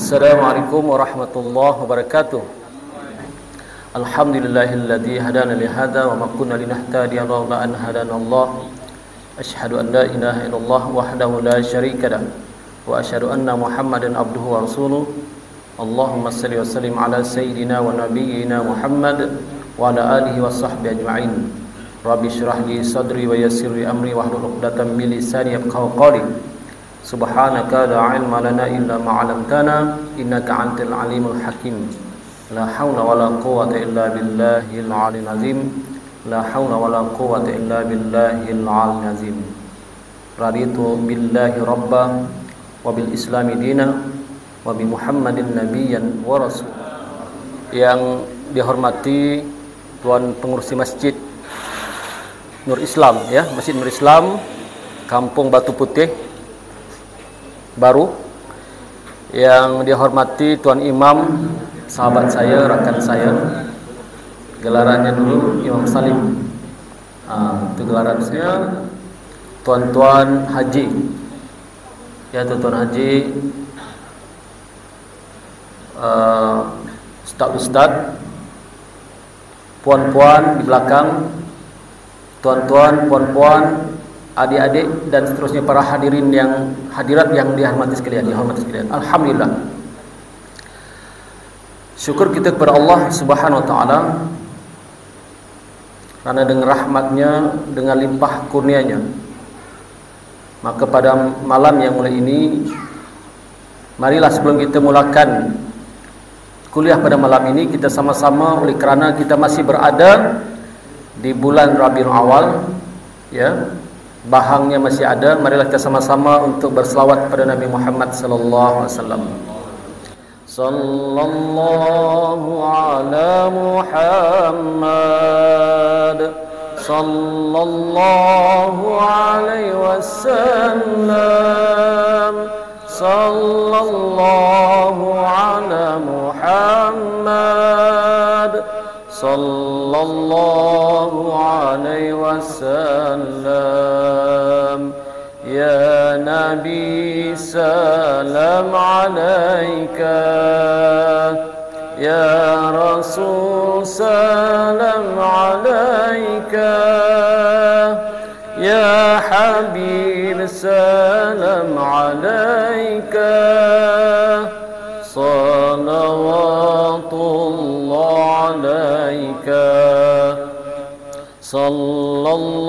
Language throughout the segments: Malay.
Assalamualaikum warahmatullahi wabarakatuh. Alhamdulillahilladzi hadana li hadza wa ma kunna linahtadiya laula an hadana Allah. Asyhadu an la ilaha illallah wahdahu la syarika lah wa asyhadu anna Muhammadan abduhu wa rasuluh. Allahumma shalli wa sallim ala sayyidina wa nabiyyina Muhammad wa ala alihi wa sahbihi ajma'in. Rabbi shrah li sadri wa yassir li amri wahlul 'uqdatam min lisani yafqahu qawli. Subhanaka la ilma lana illa ma 'allamtana innaka antal alimul hakim. La haula wala quwwata illa billahil 'aliyyil azim. La haula wala quwwata illa billahil 'aliyyil azim. Raditu billahi rabba wa bil islami dina wa bi Muhammadin nabiyyan wa rasul. Yang dihormati Tuan Pengurusi Masjid Nur Islam, ya, Masjid Nur Islam Kampung Batu Putih Baru, yang dihormati Tuan Imam, sahabat saya, rakan saya, gelarannya dulu Imam Salim, itu gelaran saya. Tuan-tuan haji, ya, tuan-tuan haji, ustaz-ustaz, puan-puan di belakang, tuan-tuan, puan-puan, adik-adik dan seterusnya, para hadirin yang hadirat yang dihormati sekalian, Alhamdulillah. Syukur kita kepada Allah Subhanahu wa taala karena dengan rahmatnya, dengan limpah kurnianya, maka pada malam yang mulai ini, marilah sebelum kita mulakan kuliah pada malam ini, kita sama-sama, oleh kerana kita masih berada di bulan Rabiul Awal, ya, bahangnya masih ada, marilah kita sama-sama untuk berselawat pada Nabi Muhammad sallallahu alaihi wasallam. Sallallahu ala Muhammad sallallahu alaihi wasallam. Sallallahu ala Muhammad sallallahu alaihi wasallam. Ya Nabi salam alaika, ya Rasul salam alaika, ya Habib salam alaika. Salawatullah alaika. Sallallahu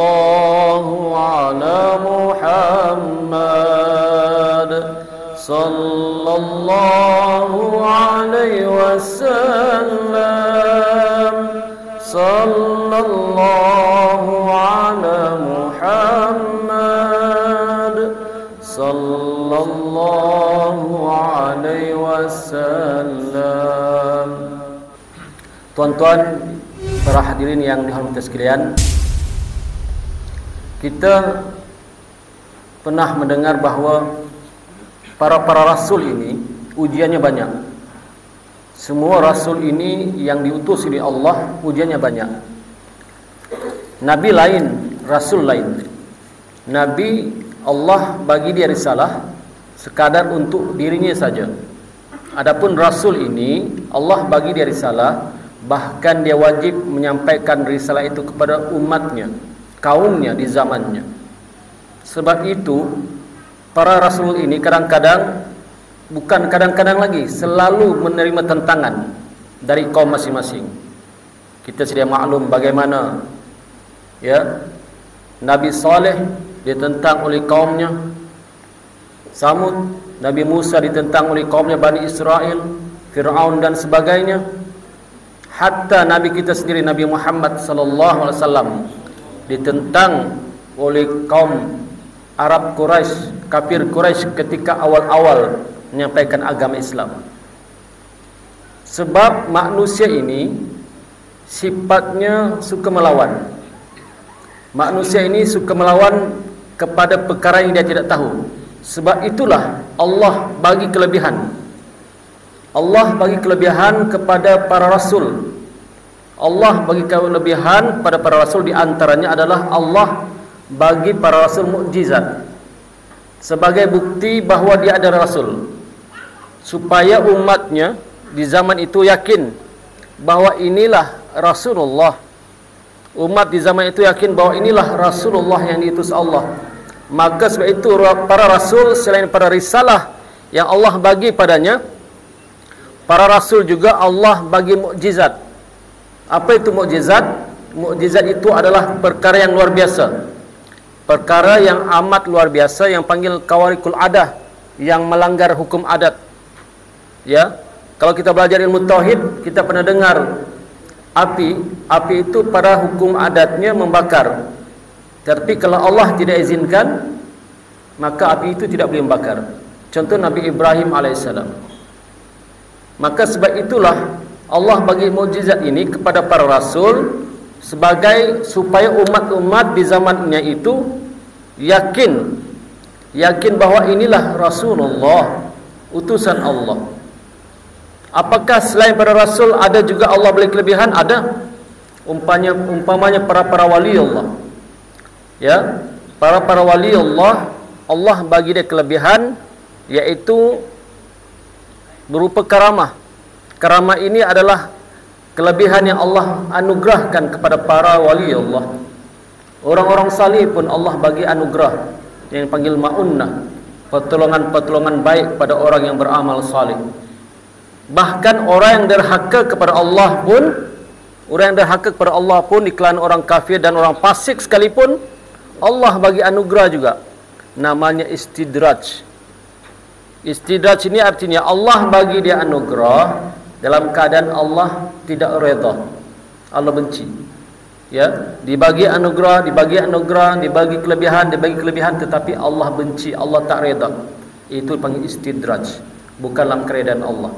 ala Muhammad sallallahu alaihi wasallam. Sallallahu ala Muhammad sallallahu alaihi wasallam. Tuan-tuan, para hadirin yang dihormati sekalian, kita pernah mendengar bahawa para rasul ini ujiannya banyak. Semua rasul ini yang diutus oleh Allah, ujiannya banyak. Nabi lain, rasul lain. Nabi, Allah bagi dia risalah sekadar untuk dirinya saja. Adapun rasul ini, Allah bagi dia risalah, bahkan dia wajib menyampaikan risalah itu kepada umatnya, kaumnya di zamannya. Sebab itu para rasul ini kadang-kadang, bukan kadang-kadang lagi, selalu menerima tentangan dari kaum masing-masing. Kita sedia maklum bagaimana, ya, Nabi Saleh ditentang oleh kaumnya Samud, Nabi Musa ditentang oleh kaumnya Bani Israel, Fir'aun dan sebagainya. Hatta Nabi kita sendiri, Nabi Muhammad sallallahu alaihi wasallam, ditentang oleh kaum Arab Quraisy, kafir Quraisy ketika awal-awal menyampaikan agama Islam. Sebab manusia ini sifatnya suka melawan. Manusia ini suka melawan kepada perkara yang dia tidak tahu. Sebab itulah Allah bagi kelebihan. Allah bagi kelebihan kepada para rasul. Allah bagi kelebihan pada para rasul, di antaranya adalah Allah bagi para rasul mukjizat sebagai bukti bahawa dia adalah rasul. supaya umatnya di zaman itu yakin bahwa inilah Rasulullah. Umat di zaman itu yakin bahwa inilah Rasulullah yang diutus Allah. Maka sebab itu para rasul selain para risalah yang Allah bagi padanya, para rasul juga Allah bagi mukjizat. Apa itu mukjizat? Mukjizat itu adalah perkara yang luar biasa. Perkara yang amat luar biasa yang panggil kawarikul adah, yang melanggar hukum adat. Ya. Kalau kita belajar ilmu tauhid, kita pernah dengar api itu pada hukum adatnya membakar. Tapi kalau Allah tidak izinkan, maka api itu tidak boleh membakar. Contoh Nabi Ibrahim alaihissalam. Maka sebab itulah Allah bagi mukjizat ini kepada para rasul sebagai supaya umat-umat di zamannya itu yakin bahwa inilah Rasulullah, utusan Allah. Apakah selain para rasul ada juga Allah beri kelebihan? Ada. Umpamanya para wali Allah. Ya, para wali Allah, Allah bagi dia kelebihan, yaitu berupa karamah. Karamah ini adalah kelebihan yang Allah anugerahkan kepada para wali Allah. Orang-orang salih pun Allah bagi anugerah yang panggil ma'unnah, pertolongan-pertolongan baik pada orang yang beramal salih. Bahkan orang yang derhaka kepada Allah pun, di kalangan orang kafir dan orang fasik sekalipun, Allah bagi anugerah juga. Namanya istidraj. Istidraj ini artinya Allah bagi dia anugerah dalam keadaan Allah tidak redha. Allah benci. Ya, dibagi anugerah, dibagi kelebihan, tetapi Allah benci, Allah tak redha. Itu panggil istidraj, bukan dalam keredaan Allah.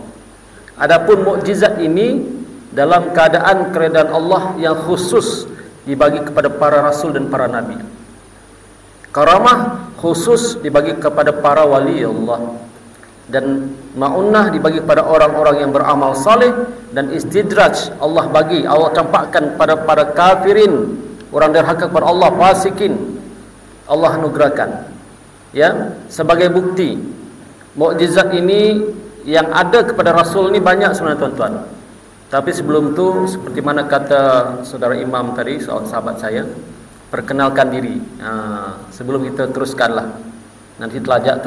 Adapun mukjizat ini dalam keadaan keredaan Allah yang khusus dibagi kepada para rasul dan para nabi. Karamah khusus dibagi kepada para wali Allah, dan ma'unnah dibagi kepada orang-orang yang beramal saleh, dan istidraj Allah campakkan pada para kafirin, orang derhaka kepada Allah, fasikin, Allah anugerahkan. Ya, sebagai bukti mukjizat ini yang ada kepada rasul ini banyak sebenarnya tuan-tuan. Tapi sebelum itu, seperti mana kata saudara imam tadi, sahabat saya, perkenalkan diri. Sebelum kita teruskanlah. Nanti telajak,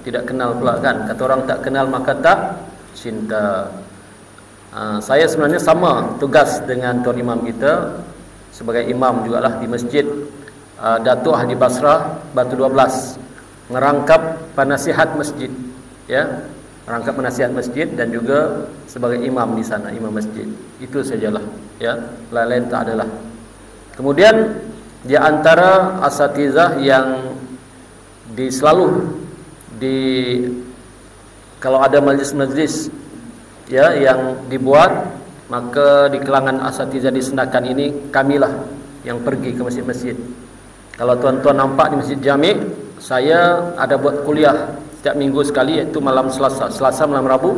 tidak kenal pula kan. Kata orang tak kenal maka tak cinta. Saya sebenarnya sama tugas dengan tuan imam kita, sebagai imam jugalah di masjid Datuk Haji Basrah Batu 12, ngerangkap penasihat masjid, ya, rangkap penasihat masjid, dan juga sebagai imam di sana, imam masjid. Itu sajalah, ya, lain-lain tak adalah. Kemudian di antara asatizah yang kalau ada majlis-majlis, ya, yang dibuat, maka di kalangan asatizah di Senakan ini kamilah yang pergi ke masjid-masjid. Kalau tuan-tuan nampak di Masjid Jami', saya ada buat kuliah setiap minggu sekali, iaitu malam Selasa malam Rabu,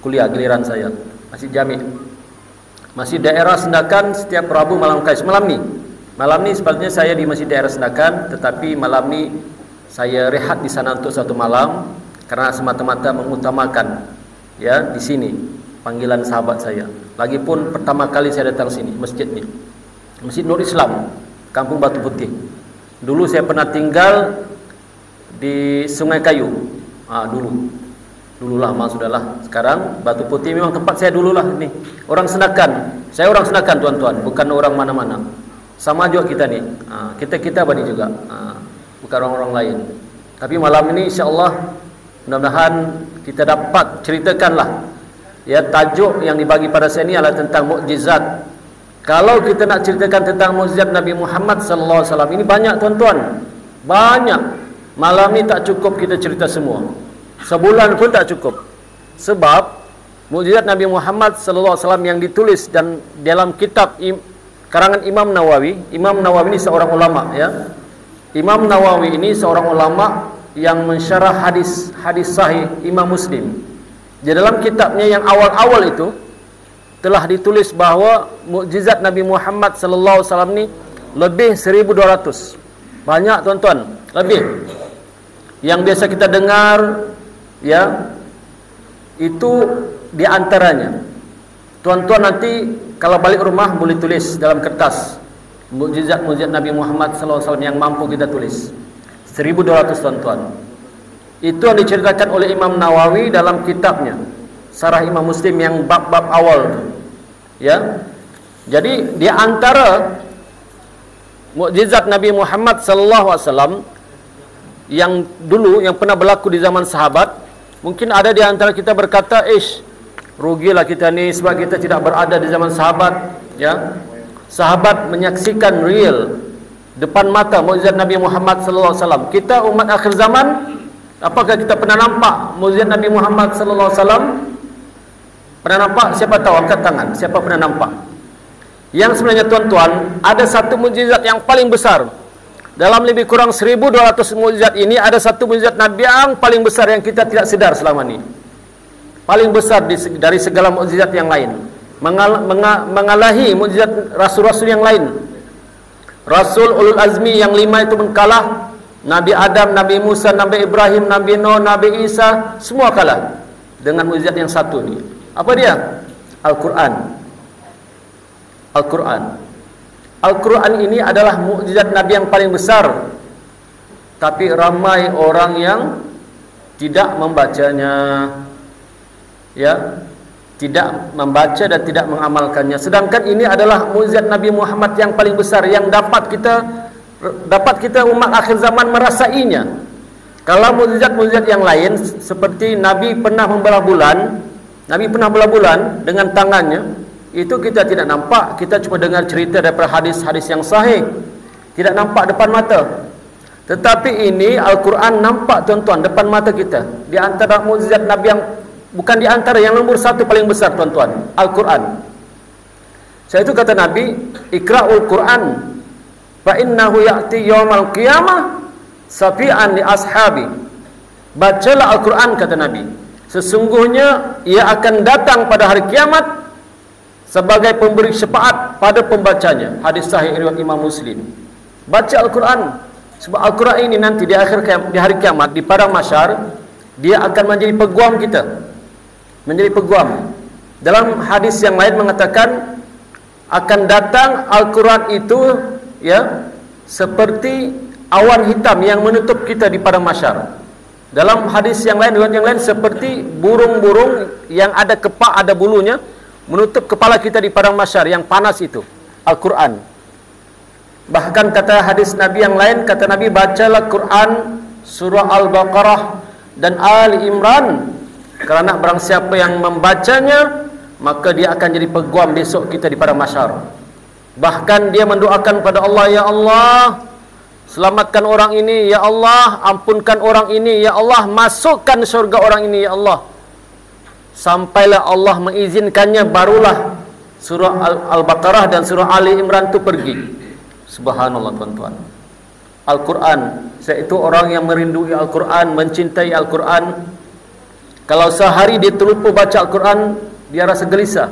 kuliah giliran saya, Masjid Jami'. Masjid daerah Senakan setiap Rabu malam Kais. Malam ni sepatutnya saya di Masjid daerah Senakan, tetapi malam ni saya rehat di sana untuk satu malam karena semata-mata mengutamakan, ya, di sini panggilan sahabat saya. Lagipun pertama kali saya datang sini, masjid ni, Masjid Nur Islam, Kampung Batu Putih. Dulu saya pernah tinggal di Sungai Kayu. Dulu lama sudahlah. Sekarang Batu Putih memang tempat saya dululah ni. Orang Senakan. Saya orang Senakan tuan-tuan, bukan orang mana-mana. Sama juga kita ni. Kita bani juga. Bukan orang-orang lain. Tapi malam ini insya-Allah mudah-mudahan kita dapat ceritakanlah, ya, tajuk yang dibagi pada saya ini adalah tentang mukjizat. Kalau kita nak ceritakan tentang mukjizat Nabi Muhammad sallallahu alaihi wasallam, ini banyak tuan-tuan. Banyak. Malam ni tak cukup kita cerita semua. Sebulan pun tak cukup. Sebab mukjizat Nabi Muhammad sallallahu alaihi wasallam yang ditulis dan dalam kitab karangan Imam Nawawi. Imam Nawawi ini seorang ulama, ya. Imam Nawawi ini seorang ulama yang mensyarah hadis sahih Imam Muslim. Di dalam kitabnya yang awal-awal itu telah ditulis bahawa mukjizat Nabi Muhammad sallallahu alaihi wasallam ni lebih 1200. Banyak tuan-tuan, lebih. Yang biasa kita dengar, ya, Itu di antaranya. Tuan-tuan nanti kalau balik rumah boleh tulis dalam kertas mukjizat-mukjizat Nabi Muhammad SAW yang mampu kita tulis. 1200 tuan-tuan. Itu yang diceritakan oleh Imam Nawawi dalam kitabnya Syarah Imam Muslim yang bab-bab awal. Ya. Jadi di antara mukjizat Nabi Muhammad SAW yang dulu yang pernah berlaku di zaman sahabat, mungkin ada di antara kita berkata, rugilah kita ni sebab kita tidak berada di zaman sahabat. Ya, sahabat menyaksikan real depan mata mukjizat Nabi Muhammad SAW. Kita umat akhir zaman, apakah kita pernah nampak mukjizat Nabi Muhammad SAW? Pernah nampak? Siapa tahu angkat tangan. Siapa pernah nampak? Yang sebenarnya tuan-tuan, ada satu mukjizat yang paling besar. Dalam lebih kurang 1200 mukjizat ini, ada satu mukjizat Nabi yang paling besar yang kita tidak sedar selama ini. Paling besar dari segala mukjizat yang lain. Mengalahi mukjizat rasul-rasul yang lain. Rasul ulul azmi yang 5 itu pun kalah. Nabi Adam, Nabi Musa, Nabi Ibrahim, Nabi Nuh, Nabi Isa, semua kalah dengan mukjizat yang satu ini. Apa dia? Al-Quran. Al-Quran. Al-Quran ini adalah mukjizat Nabi yang paling besar. Tapi ramai orang yang tidak membacanya. Ya, tidak membaca dan tidak mengamalkannya. Sedangkan ini adalah mukjizat Nabi Muhammad yang paling besar yang dapat kita umat akhir zaman merasainya. Kalau mukjizat-mukjizat yang lain seperti Nabi pernah membelah bulan, dengan tangannya, itu kita tidak nampak. Kita cuma dengar cerita daripada hadis-hadis yang sahih, tidak nampak depan mata. Tetapi ini Al-Quran nampak tuan-tuan depan mata kita. Di antara mukjizat Nabi yang bukan di antara, yang nomor satu paling besar tuan-tuan, Al-Quran. Saya itu kata Nabi, Iqra'ul Quran fa innahu ya'ti yawmal qiyamah safi'an li ashabi. Bacalah Al-Quran, kata Nabi, sesungguhnya ia akan datang pada hari kiamat sebagai pemberi syafaat pada pembacanya. Hadis sahih riwayat Imam Muslim. Baca Al-Quran, sebab Al-Quran ini nanti di hari kiamat, di padang mahsyar, dia akan menjadi peguam kita. Menjadi peguam. Dalam hadis yang lain mengatakan akan datang Al-Quran itu, ya, seperti awan hitam yang menutup kita di padang mahsyar. Dalam hadis yang lain, seperti burung-burung yang ada kepak, ada bulunya, menutup kepala kita di padang mahsyar yang panas itu. Al-Quran. Bahkan kata hadis Nabi yang lain, kata Nabi, bacalah Quran surah Al-Baqarah dan Ali Imran, kerana barang siapa yang membacanya, maka dia akan jadi peguam besok kita di padang mahsyar. Bahkan dia mendoakan pada Allah, ya Allah, selamatkan orang ini, ya Allah, ampunkan orang ini, ya Allah, masukkan syurga orang ini, ya Allah. Sampailah Allah mengizinkannya, barulah surah Al-Baqarah dan surah Ali Imran itu pergi. Subhanallah tuan-tuan. Al-Quran, saya itu orang yang merindui Al-Quran, mencintai Al-Quran. Kalau sehari dia terlupa baca Al-Quran, dia rasa gelisah.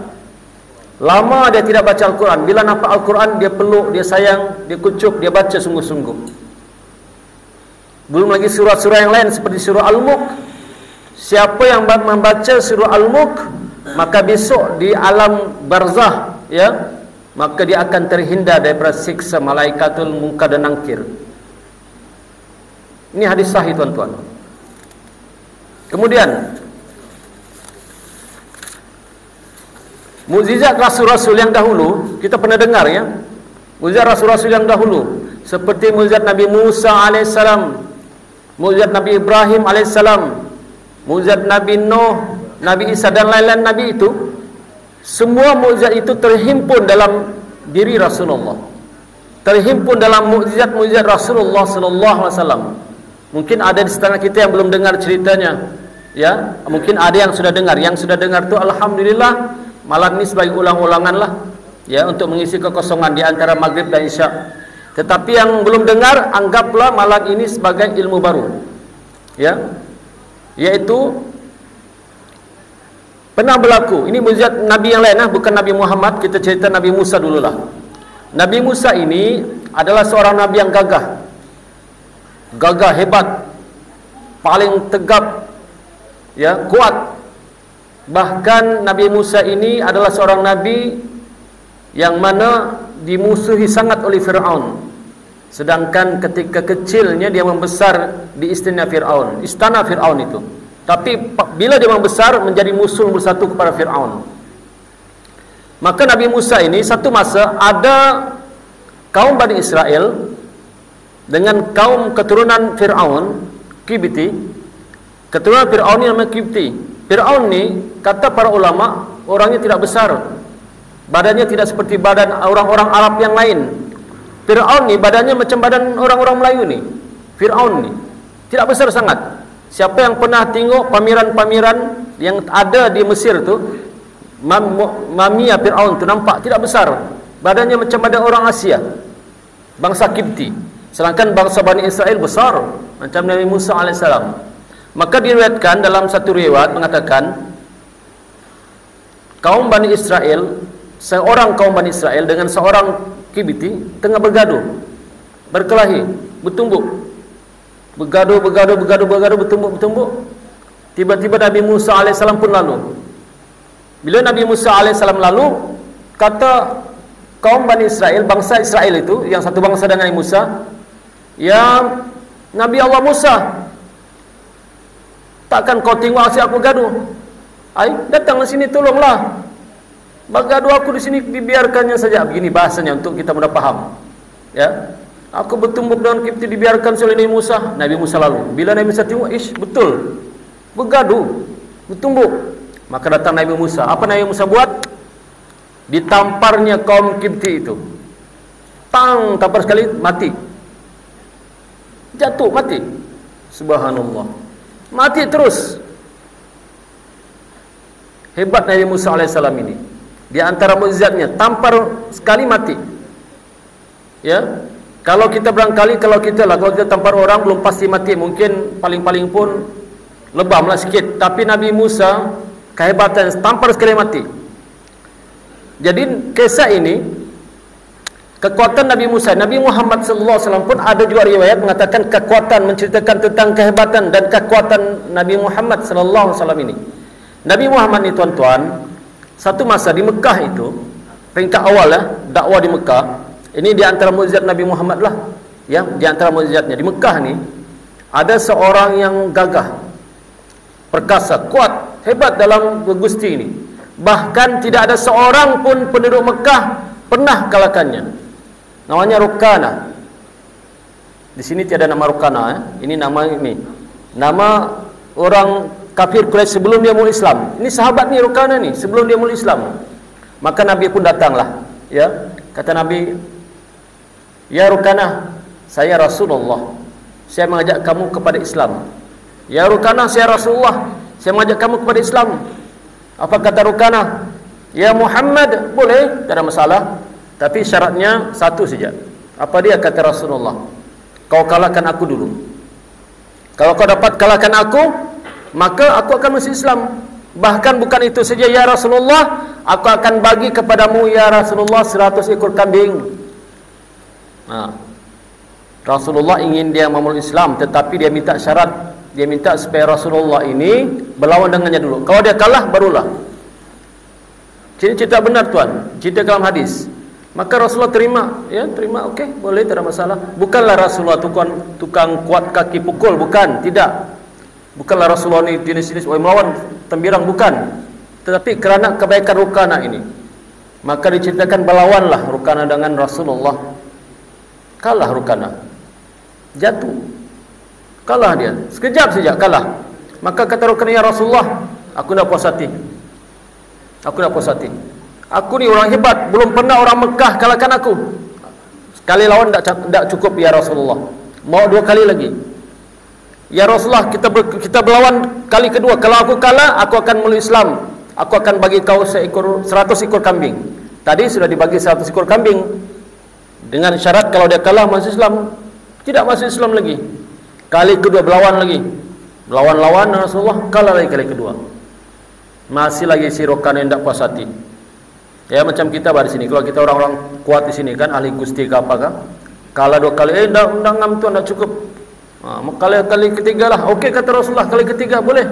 Lama dia tidak baca Al-Quran. Bila nampak Al-Quran, dia peluk, dia sayang, dia kucuk, dia baca sungguh-sungguh. Belum lagi surah-surah yang lain seperti surah Al-Mulk. Siapa yang membaca surah Al-Mulk, maka besok di alam barzah, ya, maka dia akan terhindar daripada siksa malaikatul munkar dan nakir. Ini hadis sahih tuan-tuan. Kemudian mukjizat rasul-rasul yang dahulu kita pernah dengar, ya. Mukjizat rasul-rasul yang dahulu seperti mukjizat Nabi Musa alaihissalam, mukjizat Nabi Ibrahim alaihissalam, mukjizat Nabi Nuh, Nabi Isa dan lain-lain nabi itu, semua mukjizat itu terhimpun dalam diri Rasulullah. Terhimpun dalam mukjizat-mukjizat Rasulullah sallallahu alaihi wasallam. Mungkin ada di setengah kita yang belum dengar ceritanya, ya. Mungkin ada yang sudah dengar. Yang sudah dengar tu alhamdulillah, malam ini sebagai ulang-ulangan lah, ya, untuk mengisi kekosongan di antara maghrib dan isya. Tetapi yang belum dengar, anggaplah malam ini sebagai ilmu baru, ya, yaitu pernah berlaku. Ini mukjizat Nabi yang lain, bukan Nabi Muhammad. Kita cerita Nabi Musa dululah. Nabi Musa ini adalah seorang Nabi yang gagah, hebat, paling tegap, ya, kuat. Bahkan Nabi Musa ini adalah seorang nabi yang mana dimusuhi sangat oleh Fir'aun. Sedangkan ketika kecilnya dia membesar di istana Fir'aun itu. Tapi bila dia membesar menjadi musuh nomor satu kepada Fir'aun. Maka Nabi Musa ini satu masa ada kaum Bani Israel dengan kaum keturunan Fir'aun, Kibti. Keturunan Fir'aun ini namanya Kibti. Fir'aun ni kata para ulama orangnya tidak besar. Badannya tidak seperti badan orang-orang Arab yang lain. Fir'aun ni badannya macam badan orang-orang Melayu ni. Fir'aun ni tidak besar sangat. Siapa yang pernah tengok pameran-pameran yang ada di Mesir tu, mamia Fir'aun tu nampak tidak besar. Badannya macam badan orang Asia, bangsa Kibti. Sedangkan bangsa Bani Israel besar macam Nabi Musa AS. Maka diriwayatkan dalam satu riwayat mengatakan kaum Bani Israel, seorang kaum Bani Israel dengan seorang Kibti tengah bergaduh, berkelahi, bertumbuk, bertumbuk. Tiba-tiba Nabi Musa AS pun lalu. Bila Nabi Musa AS lalu, kata kaum Bani Israel, bangsa Israel itu yang satu bangsa dengan Nabi Musa, ya Nabi Allah Musa, takkan kau tengok asyik aku gaduh? Datanglah sini, tolonglah. Bergaduh aku di sini, dibiarkannya saja. Begini bahasanya untuk kita mudah faham. Ya, aku bertumbuk dengan Kibti, dibiarkan oleh Nabi Musa. Nabi Musa lalu. Bila Nabi Musa tengok, betul, bergaduh, bertumbuk. Maka datang Nabi Musa. Apa Nabi Musa buat? Ditamparnya kaum Kibti itu. Tampar sekali, mati. Jatuh, mati. Subhanallah. Mati terus. Hebat Nabi Musa AS ini. Di antara mukjizatnya, tampar sekali mati. Ya, kalau kita tampar orang belum pasti mati, mungkin paling-paling pun lebamlah sikit. Tapi Nabi Musa kehebatan, tampar sekali mati. Jadi kisah ini, kekuatan Nabi Musa, Nabi Muhammad SAW pun ada juga riwayat mengatakan kekuatan, menceritakan tentang kehebatan dan kekuatan Nabi Muhammad SAW ini. Nabi Muhammad ini tuan-tuan, satu masa di Mekah itu, peringkat awal dakwah di Mekah, ini di antara mukjizat Nabi Muhammad lah, ya, di antara mukjizatnya di Mekah ni ada seorang yang gagah, perkasa, kuat, hebat dalam bergusti ini. Bahkan tidak ada seorang pun penduduk Mekah pernah kalahkannya. Namanya Rukana. Di sini tiada nama Rukana, ini nama orang kafir Quraisy sebelum dia mula Islam. Ini sahabat ni Rukana ni sebelum dia mula Islam. Maka Nabi pun datanglah, ya. Kata Nabi, "Ya Rukana, saya Rasulullah. Saya mengajak kamu kepada Islam." "Ya Rukana, saya Rasulullah. Saya mengajak kamu kepada Islam." Apa kata Rukana? "Ya Muhammad, boleh, tidak ada masalah. Tapi syaratnya satu saja." Apa dia? Kata Rasulullah, "Kau kalahkan aku dulu. Kalau kau dapat kalahkan aku, maka aku akan masuk Islam. Bahkan bukan itu saja ya Rasulullah, aku akan bagi kepadamu ya Rasulullah 100 ekor kambing." Rasulullah ingin dia memeluk Islam, tetapi dia minta syarat. Dia minta supaya Rasulullah ini berlawan dengannya dulu. Kalau dia kalah, barulah. Cerita benar tuan, cerita dalam hadis. Maka Rasulullah terima, ya, terima, okey, boleh, tidak ada masalah. Bukanlah Rasulullah tukang kuat kaki pukul, bukan, tidak. Bukanlah Rasulullah ni jenis-jenis melawan tembirang, bukan. Tetapi kerana kebaikan Rukana ini, maka diceritakan berlawanlah Rukana dengan Rasulullah. Kalah Rukana, jatuh, kalah dia, sekejap saja kalah. Maka kata Rukana, "Ya Rasulullah, aku nak puas hati. Aku nak puas hati. Aku ni orang hebat, belum pernah orang Mekah kalahkan aku. Sekali lawan tak cukup ya Rasulullah. Mau 2 kali lagi. Ya Rasulullah, kita berlawan kali kedua. Kalau aku kalah, aku akan meluk Islam. Aku akan bagi kau 100 ekor kambing." Tadi sudah dibagi 100 ekor kambing dengan syarat kalau dia kalah masuk Islam. Tidak masuk Islam lagi. Kali kedua berlawan lagi. Lawan Rasulullah, kalah lagi kali kedua. Masih lagi si Rukana yang tak puas hati. Ya, macam kita di sini. Kalau kita orang-orang kuat di sini kan, ahli gusti ke apakah, kalah 2 kali, dah ngam tuan, tak cukup. Kali ketiga lah. Okey kata Rasulullah, kali ketiga boleh.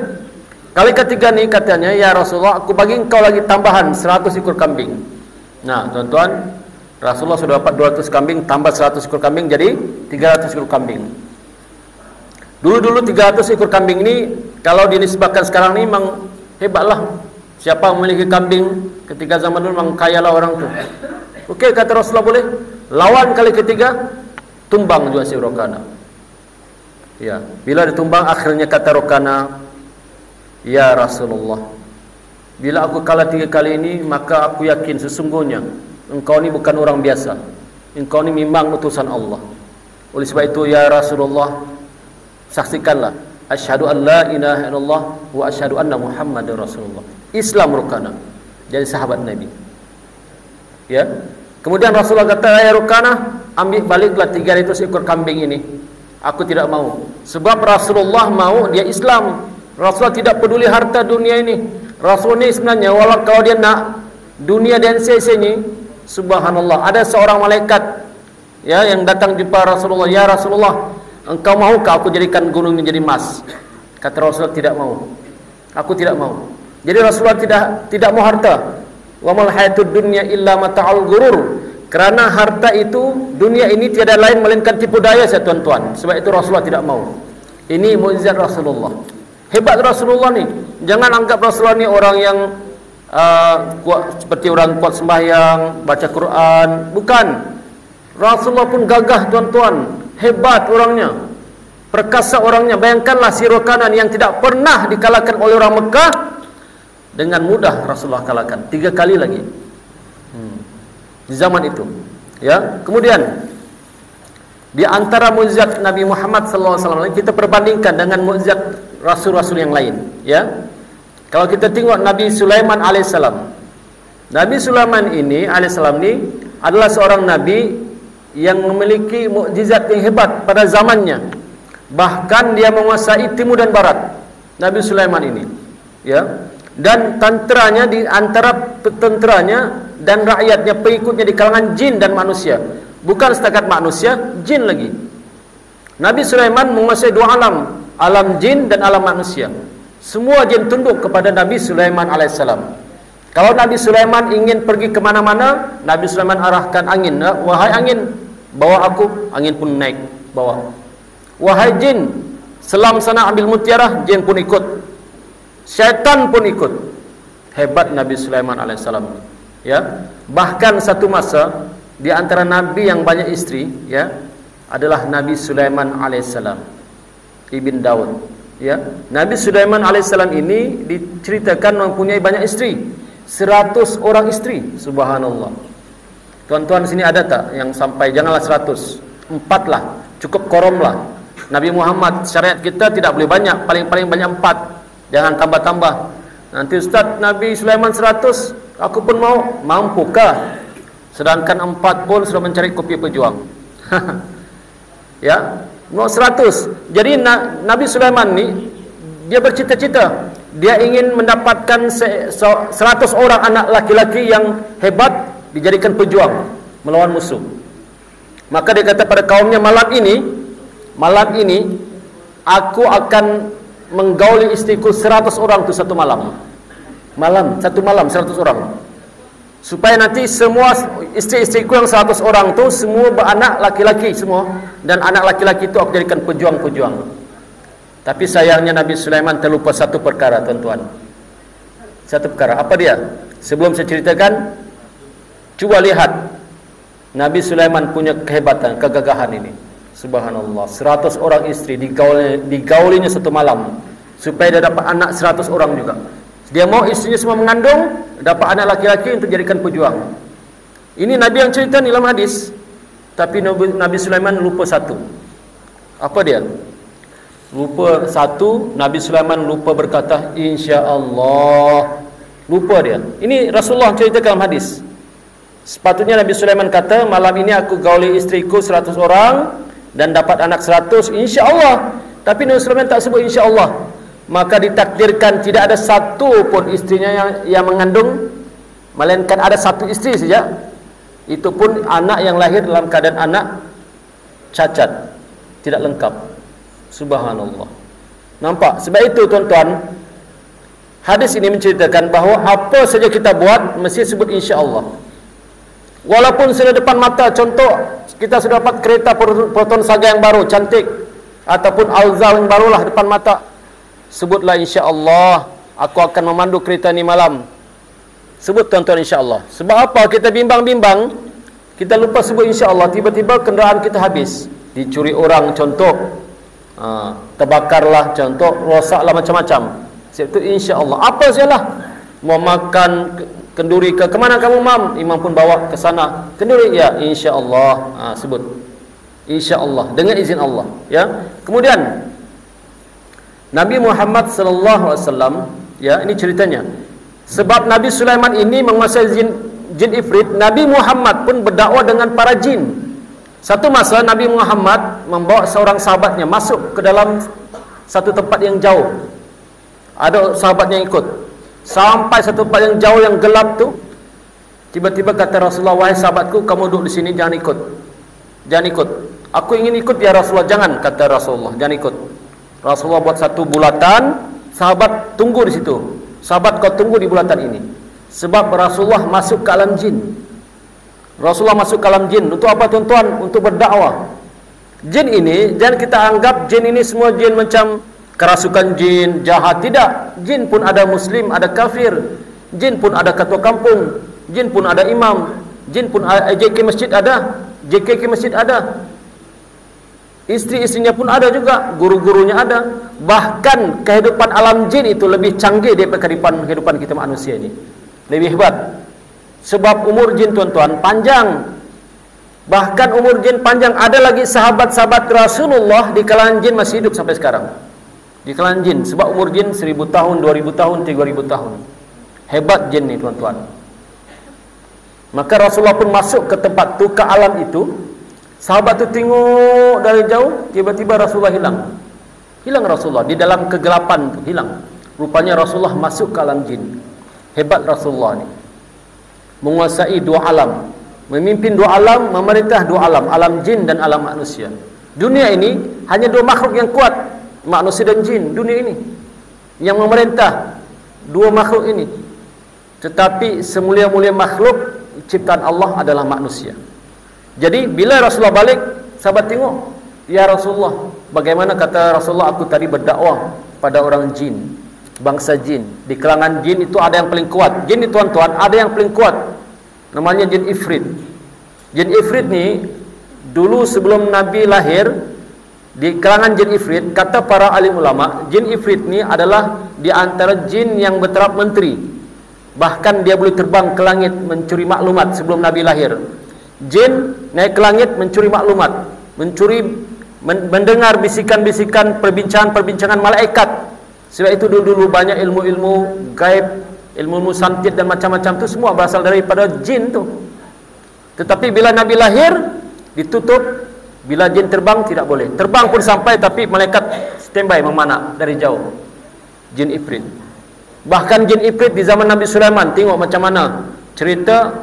Kali ketiga nih katanya, ya Rasulullah, aku bagi engkau lagi tambahan 100 ekor kambing. Nah, tuan-tuan, Rasulullah sudah dapat 200 kambing, tambah 100 ekor kambing, jadi 300 ekor kambing. Dulu-dulu 300 ekor kambing ini, kalau dinisbahkan sekarang ini memang hebatlah. Siapa memiliki kambing ketika zaman dulu memang kayalah orang tu. Okey, kata Rasulullah, boleh. Lawan kali ketiga, tumbang juga si Rokana. Ya, bila ditumbang akhirnya kata Rokana, ya Rasulullah, bila aku kalah 3 kali ini, maka aku yakin sesungguhnya engkau ni bukan orang biasa. Engkau ni memang utusan Allah. Oleh sebab itu, ya Rasulullah, saksikanlah, asyhadu an la ilaha illallah wa asyhadu anna Muhammadar Rasulullah. Islam Rukana, jadi sahabat Nabi. Ya. Kemudian Rasulullah kata, ya Rukana, ambil baliklah 300 ekor kambing ini. Aku tidak mau. Sebab Rasulullah mau dia Islam. Rasulullah tidak peduli harta dunia ini. Rasul ni sebenarnya, walau kalau dia nak dunia dan sesenya, subhanallah, ada seorang malaikat ya yang datang jumpa Rasulullah, ya Rasulullah, engkau maukah aku jadikan gunung menjadi emas? Kata Rasulullah, tidak mau. Aku tidak mau. Jadi Rasulullah tidak mau harta. Wa mal hayatud dunya illa mata'ul ghurur. Kerana harta itu, dunia ini tiada lain melainkan tipu daya, saya tuan-tuan. Sebab itu Rasulullah tidak mau. Ini mukjizat Rasulullah. Hebat Rasulullah ni. Jangan anggap Rasulullah ni orang yang kuat, seperti orang kuat sembahyang, baca Quran. Bukan. Rasulullah pun gagah, tuan-tuan. Hebat orangnya. Perkasa orangnya. Bayangkanlah si Rokanan yang tidak pernah dikalahkan oleh orang Mekah, dengan mudah Rasulullah kalahkan 3 kali lagi. Di zaman itu. Ya, kemudian di antara mukjizat Nabi Muhammad SAW kita perbandingkan dengan mukjizat rasul-rasul yang lain, ya. Kalau kita tengok Nabi Sulaiman alaihissalam. Nabi Sulaiman ini alaihissalam ni adalah seorang nabi yang memiliki mukjizat yang hebat pada zamannya. Bahkan dia menguasai timur dan barat. Nabi Sulaiman ini, ya. Dan tenteranya, di antara tenteranya dan rakyatnya, pengikutnya di kalangan jin dan manusia. Bukan setakat manusia, jin lagi. Nabi Sulaiman menguasai 2 alam, alam jin dan alam manusia. Semua jin tunduk kepada Nabi Sulaiman alaihissalam. Kalau Nabi Sulaiman ingin pergi ke mana-mana, Nabi Sulaiman arahkan angin, wahai angin, bawa aku, angin pun naik, bawa. Wahai jin, selam sana ambil mutiara, jin pun ikut. Syaitan pun ikut. Hebat Nabi Sulaiman alaihissalam. Ya, bahkan satu masa di antara nabi yang banyak istri, ya, adalah Nabi Sulaiman alaihissalam, Ibn Daud. Ya, Nabi Sulaiman alaihissalam ini diceritakan mempunyai banyak istri, 100 orang istri. Subhanallah. Tuan-tuan sini ada tak yang sampai, janganlah 100, 4 lah, cukup korom lah. Nabi Muhammad, syariat kita tidak boleh banyak, paling-paling banyak 4. Jangan tambah-tambah. Nanti Ustaz, Nabi Sulaiman 100, aku pun mau. Mampukah? Sedangkan 4 pun sudah mencari kopi pejuang. Ya, mau 100. Jadi Nabi Sulaiman ni, dia bercita-cita, dia ingin mendapatkan 100 orang anak laki-laki yang hebat, dijadikan pejuang melawan musuh. Maka dia kata pada kaumnya, malam ini aku akan menggauli istriku 100 orang tu satu malam. Satu malam 100 orang. Supaya nanti semua istri-istriku yang 100 orang tu semua beranak laki-laki semua, dan anak laki-laki itu aku jadikan pejuang-pejuang. Tapi sayangnya Nabi Sulaiman terlupa satu perkara, tuan-tuan. Satu perkara, apa dia? Sebelum saya ceritakan, cuba lihat Nabi Sulaiman punya kehebatan, kegagahan ini. Subhanallah, 100 orang istri digaulinya satu malam, supaya dia dapat anak 100 orang juga. Dia mau istrinya semua mengandung, dapat anak laki-laki untuk jadikan pejuang. Ini Nabi yang cerita dalam hadis. Tapi Nabi Sulaiman lupa satu. Apa dia? Lupa satu. Nabi Sulaiman lupa berkata insya-Allah. Lupa dia. Ini Rasulullah cerita dalam hadis. Sepatutnya Nabi Sulaiman kata, malam ini aku gauli istriku 100 orang dan dapat anak 100, insya-Allah. Tapi Nabi Sulaiman tak sebut insya-Allah. Maka ditakdirkan tidak ada satu pun istrinya yang mengandung, melainkan ada satu istri saja. Itu pun anak yang lahir dalam keadaan anak cacat, tidak lengkap. Subhanallah. Nampak? Sebab itu tuan-tuan, Hadis ini menceritakan bahawa apa saja kita buat mesti sebut insya-Allah. Walaupun sudah depan mata, contoh kita sudah dapat kereta Proton Saga yang baru, cantik, ataupun Alza yang barulah depan mata, sebutlah insya-Allah, aku akan memandu kereta ni malam. Sebut tuan-tuan insya-Allah. Sebab apa? Kita bimbang-bimbang, kita lupa sebut insya-Allah, tiba-tiba kenderaan kita habis, dicuri orang contoh, terbakarlah contoh, rosaklah macam-macam. Sebab itu insya-Allah. Apa sajalah, mau makan kenduri ke mana kamu mam? Imam pun bawa ke sana. Kenduri, ya insya-Allah. Sebut insya-Allah dengan izin Allah, ya. Kemudian Nabi Muhammad sallallahu alaihi wasallam, ya, ini ceritanya. Sebab Nabi Sulaiman ini menguasai jin ifrit, Nabi Muhammad pun berdakwah dengan para jin. Satu masa Nabi Muhammad membawa seorang sahabatnya masuk ke dalam satu tempat yang jauh. Ada sahabatnya yang ikut. Sampai satu tempat yang jauh yang gelap tu, tiba-tiba kata Rasulullah, "Wahai sahabatku, kamu duduk di sini, jangan ikut. Jangan ikut. Aku ingin ikut ya Rasulullah." "Jangan," kata Rasulullah, "jangan ikut." Rasulullah buat satu bulatan, sahabat tunggu di situ. "Sahabat, kau tunggu di bulatan ini." Sebab Rasulullah masuk ke alam jin. Rasulullah masuk ke alam jin untuk apa tuan-tuan? Untuk berdakwah. Jin ini jangan kita anggap jin ini semua jin macam kerasukan jin, jahat. Tidak. Jin pun ada muslim, ada kafir. Jin pun ada ketua kampung. Jin pun ada imam. Jin pun ada JK masjid ada. JKK masjid ada. Isteri-istrinya pun ada juga. Guru-gurunya ada. Bahkan kehidupan alam jin itu lebih canggih daripada kehidupan kita manusia ini. Lebih hebat. Sebab umur jin tuan-tuan panjang. Bahkan umur jin panjang. Ada lagi sahabat-sahabat Rasulullah di kalangan jin masih hidup sampai sekarang. Di kalangan jin. Sebab umur jin 1000 tahun, 2000 tahun, 3000 tahun. Hebat jin ni tuan-tuan. Maka Rasulullah pun masuk ke tempat tu, ke alam itu. Sahabat tu tengok dari jauh, tiba-tiba Rasulullah hilang. Hilang Rasulullah di dalam kegelapan tu, hilang. Rupanya Rasulullah masuk ke alam jin. Hebat Rasulullah ni. Menguasai dua alam, memimpin dua alam, memerintah dua alam, alam jin dan alam manusia. Dunia ini hanya dua makhluk yang kuat, manusia dan jin. Dunia ini yang memerintah dua makhluk ini. Tetapi semulia-mulia makhluk ciptaan Allah adalah manusia. Jadi bila Rasulullah balik, sahabat tengok, "Ya Rasulullah, bagaimana?" Kata Rasulullah, "Aku tadi berdakwah pada orang jin, bangsa jin. Di kalangan jin itu ada yang paling kuat. Jin itu tuan-tuan, ada yang paling kuat. Namanya jin ifrit. Jin ifrit ni dulu sebelum Nabi lahir, di kalangan jin ifrit, kata para alim ulama, jin ifrit ni adalah di antara jin yang bertaraf menteri. Bahkan dia boleh terbang ke langit mencuri maklumat sebelum Nabi lahir. Jin naik ke langit mencuri maklumat, mendengar bisikan-bisikan, perbincangan-perbincangan malaikat. Sebab itu dulu banyak ilmu-ilmu gaib, ilmu-ilmu santet dan macam-macam tu semua berasal daripada jin tu. Tetapi bila Nabi lahir, ditutup. Bila jin terbang, tidak boleh. Terbang pun sampai, tapi malaikat standby memanah dari jauh. Jin ifrit. Bahkan jin ifrit di zaman Nabi Sulaiman, tengok macam mana cerita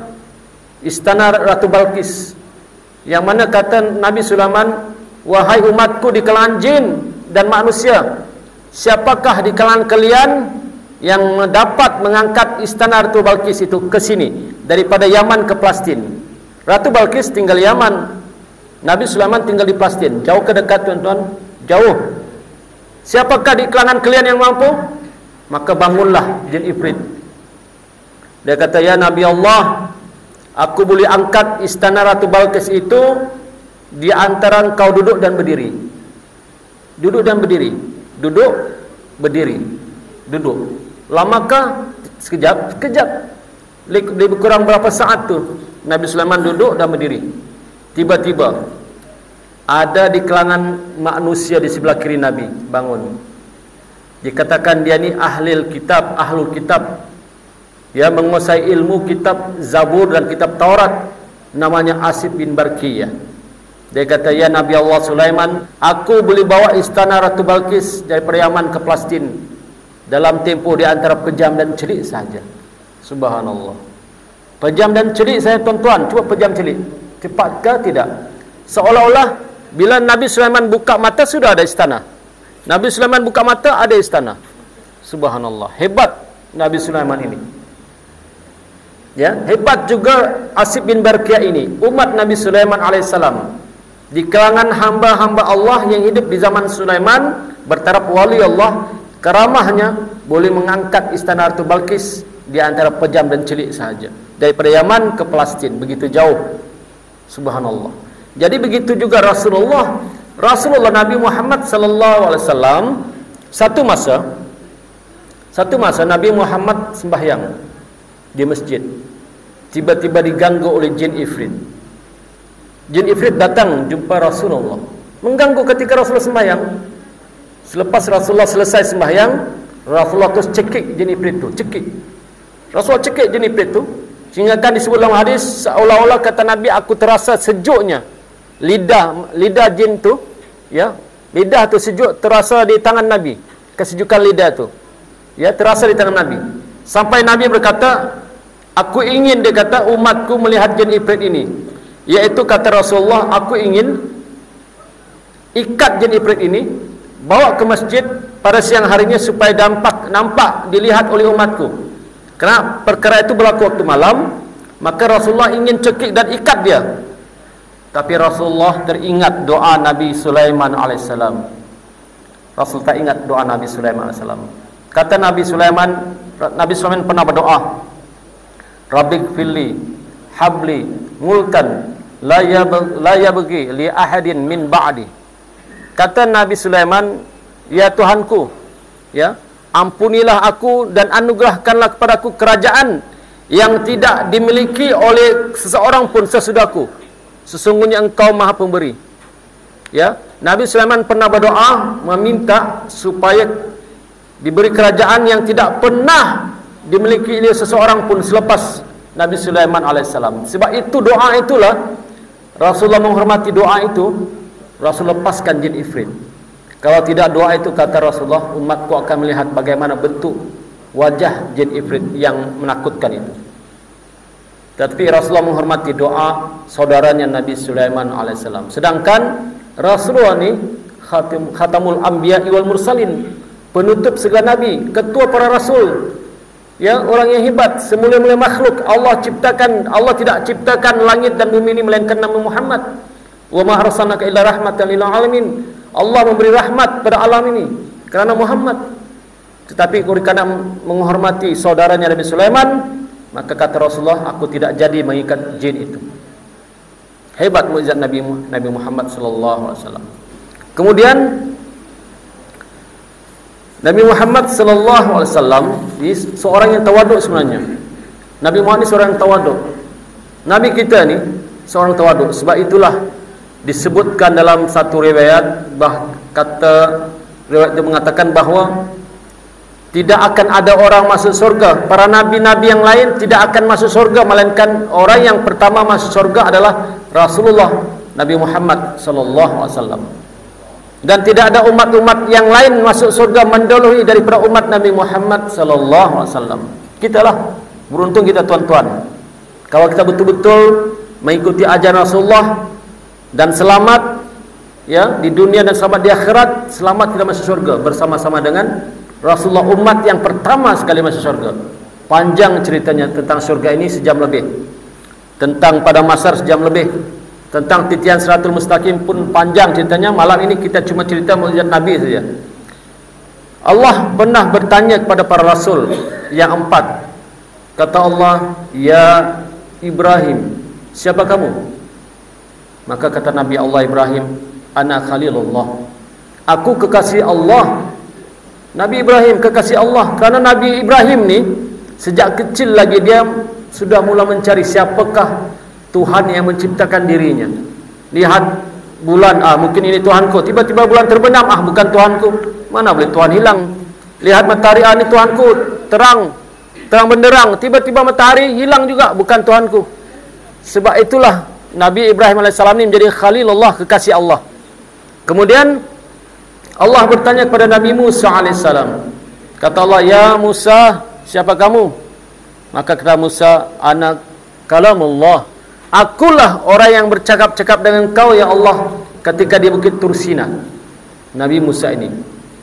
istana Ratu Balqis, yang mana kata Nabi Sulaiman, "Wahai umatku di kalangan jin dan manusia, siapakah di kalangan kalian yang dapat mengangkat istana Ratu Balqis itu ke sini daripada Yaman ke Palestin?" Ratu Balqis tinggal Yaman, Nabi Sulaiman tinggal di Palestin. Jauh ke dekat tuan-tuan? Jauh. Siapakah di kalangan kalian yang mampu? Maka bangunlah jin ifrit. Dia kata, "Ya Nabi Allah, aku boleh angkat istana Ratu Balqis itu di antara engkau duduk dan berdiri." Duduk dan berdiri. Duduk, berdiri. Duduk. Lamakah? Sekejap. Sekejap. Lebih kurang berapa saat tu Nabi Sulaiman duduk dan berdiri. Tiba-tiba ada di kalangan manusia di sebelah kiri Nabi bangun. Dikatakan dia ni ahlul kitab, dia menguasai ilmu kitab Zabur dan kitab Taurat, namanya Asif bin Barqiyah. Dia kata, "Ya Nabi Allah Sulaiman, aku boleh bawa istana Ratu Balqis daripada Yaman ke Palestin dalam tempoh di antara pejam dan celik saja." Subhanallah. Pejam dan celik saya tuan-tuan, cuba pejam celik. Cepatkah? Tidak. Seolah-olah bila Nabi Sulaiman buka mata sudah ada istana. Nabi Sulaiman buka mata ada istana. Subhanallah. Hebat Nabi Sulaiman ini. Ya, hebat juga Asib bin Barqiyah ini, umat Nabi Sulaiman alaihissalam. Di kalangan hamba-hamba Allah yang hidup di zaman Sulaiman, bertaraf wali Allah, karamahnya boleh mengangkat istana Ratu Balqis di antara pejam dan celik sahaja. Daripada Yaman ke Palestin, begitu jauh. Subhanallah. Jadi begitu juga Rasulullah Nabi Muhammad sallallahu alaihi wasallam, satu masa Nabi Muhammad sembahyang di masjid. Tiba-tiba diganggu oleh jin ifrit. Jin ifrit datang jumpa Rasulullah, mengganggu ketika Rasulullah sembahyang. Selepas Rasulullah selesai sembahyang, Rasulullah terus cekik jin ifrit tu, cekik. Rasulullah cekik jin ifrit tu, sehingga kan disebut dalam hadis seolah-olah kata Nabi, aku terasa sejuknya lidah jin tu, ya, lidah tu sejuk terasa di tangan Nabi, kesejukan lidah tu, ya, terasa di tangan Nabi. Sampai Nabi berkata, aku ingin, dia kata, umatku melihat jin ifrit ini, yaitu kata Rasulullah, aku ingin ikat jin ifrit ini, bawa ke masjid pada siang harinya supaya nampak dilihat oleh umatku. Kerana perkara itu berlaku waktu malam, maka Rasulullah ingin cekik dan ikat dia. Tapi Rasulullah teringat doa Nabi Sulaiman alaihissalam. Rasul tak ingat doa Nabi Sulaiman alaihissalam. Kata Nabi Sulaiman pernah berdoa, Rabbik fili habli mulkan la yabghi li ahadin min ba'di. Kata Nabi Sulaiman, ya Tuhanku, ya, ampunilah aku dan anugerahkanlah kepadaku kerajaan yang tidak dimiliki oleh seseorang pun sesudahku. Sesungguhnya Engkau Maha Pemberi. Ya, Nabi Sulaiman pernah berdoa meminta supaya diberi kerajaan yang tidak pernah dimiliki oleh seseorang pun selepas Nabi Sulaiman alaihissalam. Sebab itu doa itulah Rasulullah menghormati doa itu, Rasul lepaskan jin ifrit. Kalau tidak doa itu, kata Rasulullah, umatku akan melihat bagaimana bentuk wajah jin ifrit yang menakutkan itu. Tapi Rasulullah menghormati doa saudaranya Nabi Sulaiman alaihissalam. Sedangkan Rasulullah ni khatamul anbiya wal mursalin, penutup segala nabi, ketua para rasul, ya, orang yang hebat, semula-mula makhluk. Allah tidak ciptakan langit dan bumi ini melainkan Nabi Muhammad. Wa ma arsalnaka illa rahmatan lil alamin. Allah memberi rahmat pada alam ini kerana Muhammad. Tetapi kerana menghormati saudaranya Nabi Sulaiman, maka kata Rasulullah, aku tidak jadi mengikat jin itu. Hebat mukjizat Nabi Muhammad sallallahu alaihi wasallam. Kemudian Nabi Muhammad sallallahu alaihi wasallam seorang yang tawaduk sebenarnya. Nabi Muhammad ini seorang yang tawaduk. Nabi kita ni seorang tawaduk. Sebab itulah disebutkan dalam satu riwayat, riwayat itu mengatakan bahawa tidak akan ada orang masuk surga. Para nabi-nabi yang lain tidak akan masuk surga, melainkan orang yang pertama masuk surga adalah Rasulullah Nabi Muhammad sallallahu alaihi wasallam. Dan tidak ada umat-umat yang lain masuk surga mendahului daripada umat Nabi Muhammad sallallahu alaihi wasallam. Kitalah beruntung kita tuan-tuan. Kalau kita betul-betul mengikuti ajaran Rasulullah dan selamat, ya, di dunia dan selamat di akhirat, selamat kita masuk surga bersama-sama dengan Rasulullah, umat yang pertama sekali masuk surga. Panjang ceritanya tentang surga ini sejam lebih. Tentang pada masar sejam lebih. Tentang titian Siratul Mustaqim pun panjang ceritanya. Malam ini kita cuma cerita mukjizat Nabi saja. Allah pernah bertanya kepada para rasul yang 4. Kata Allah, ya Ibrahim, siapa kamu? Maka kata Nabi Allah Ibrahim, ana khalilullah, aku kekasih Allah. Nabi Ibrahim kekasih Allah. Kerana Nabi Ibrahim ni sejak kecil lagi dia sudah mula mencari siapakah Tuhan yang menciptakan dirinya. Lihat bulan, mungkin ini Tuhanku. Tiba-tiba bulan terbenam, bukan Tuhanku. Mana boleh Tuhan hilang. Lihat matahari, ini Tuhanku, terang benderang. Tiba-tiba matahari hilang juga, bukan Tuhanku. Sebab itulah Nabi Ibrahim AS ni menjadi Khalilullah, kekasih Allah. Kemudian Allah bertanya kepada Nabi Musa AS. Kata Allah, ya Musa, siapa kamu? Maka kata Musa, ana kalamullah, akulah orang yang bercakap-cakap dengan kau ya Allah ketika di Bukit Tursina. Nabi Musa ini,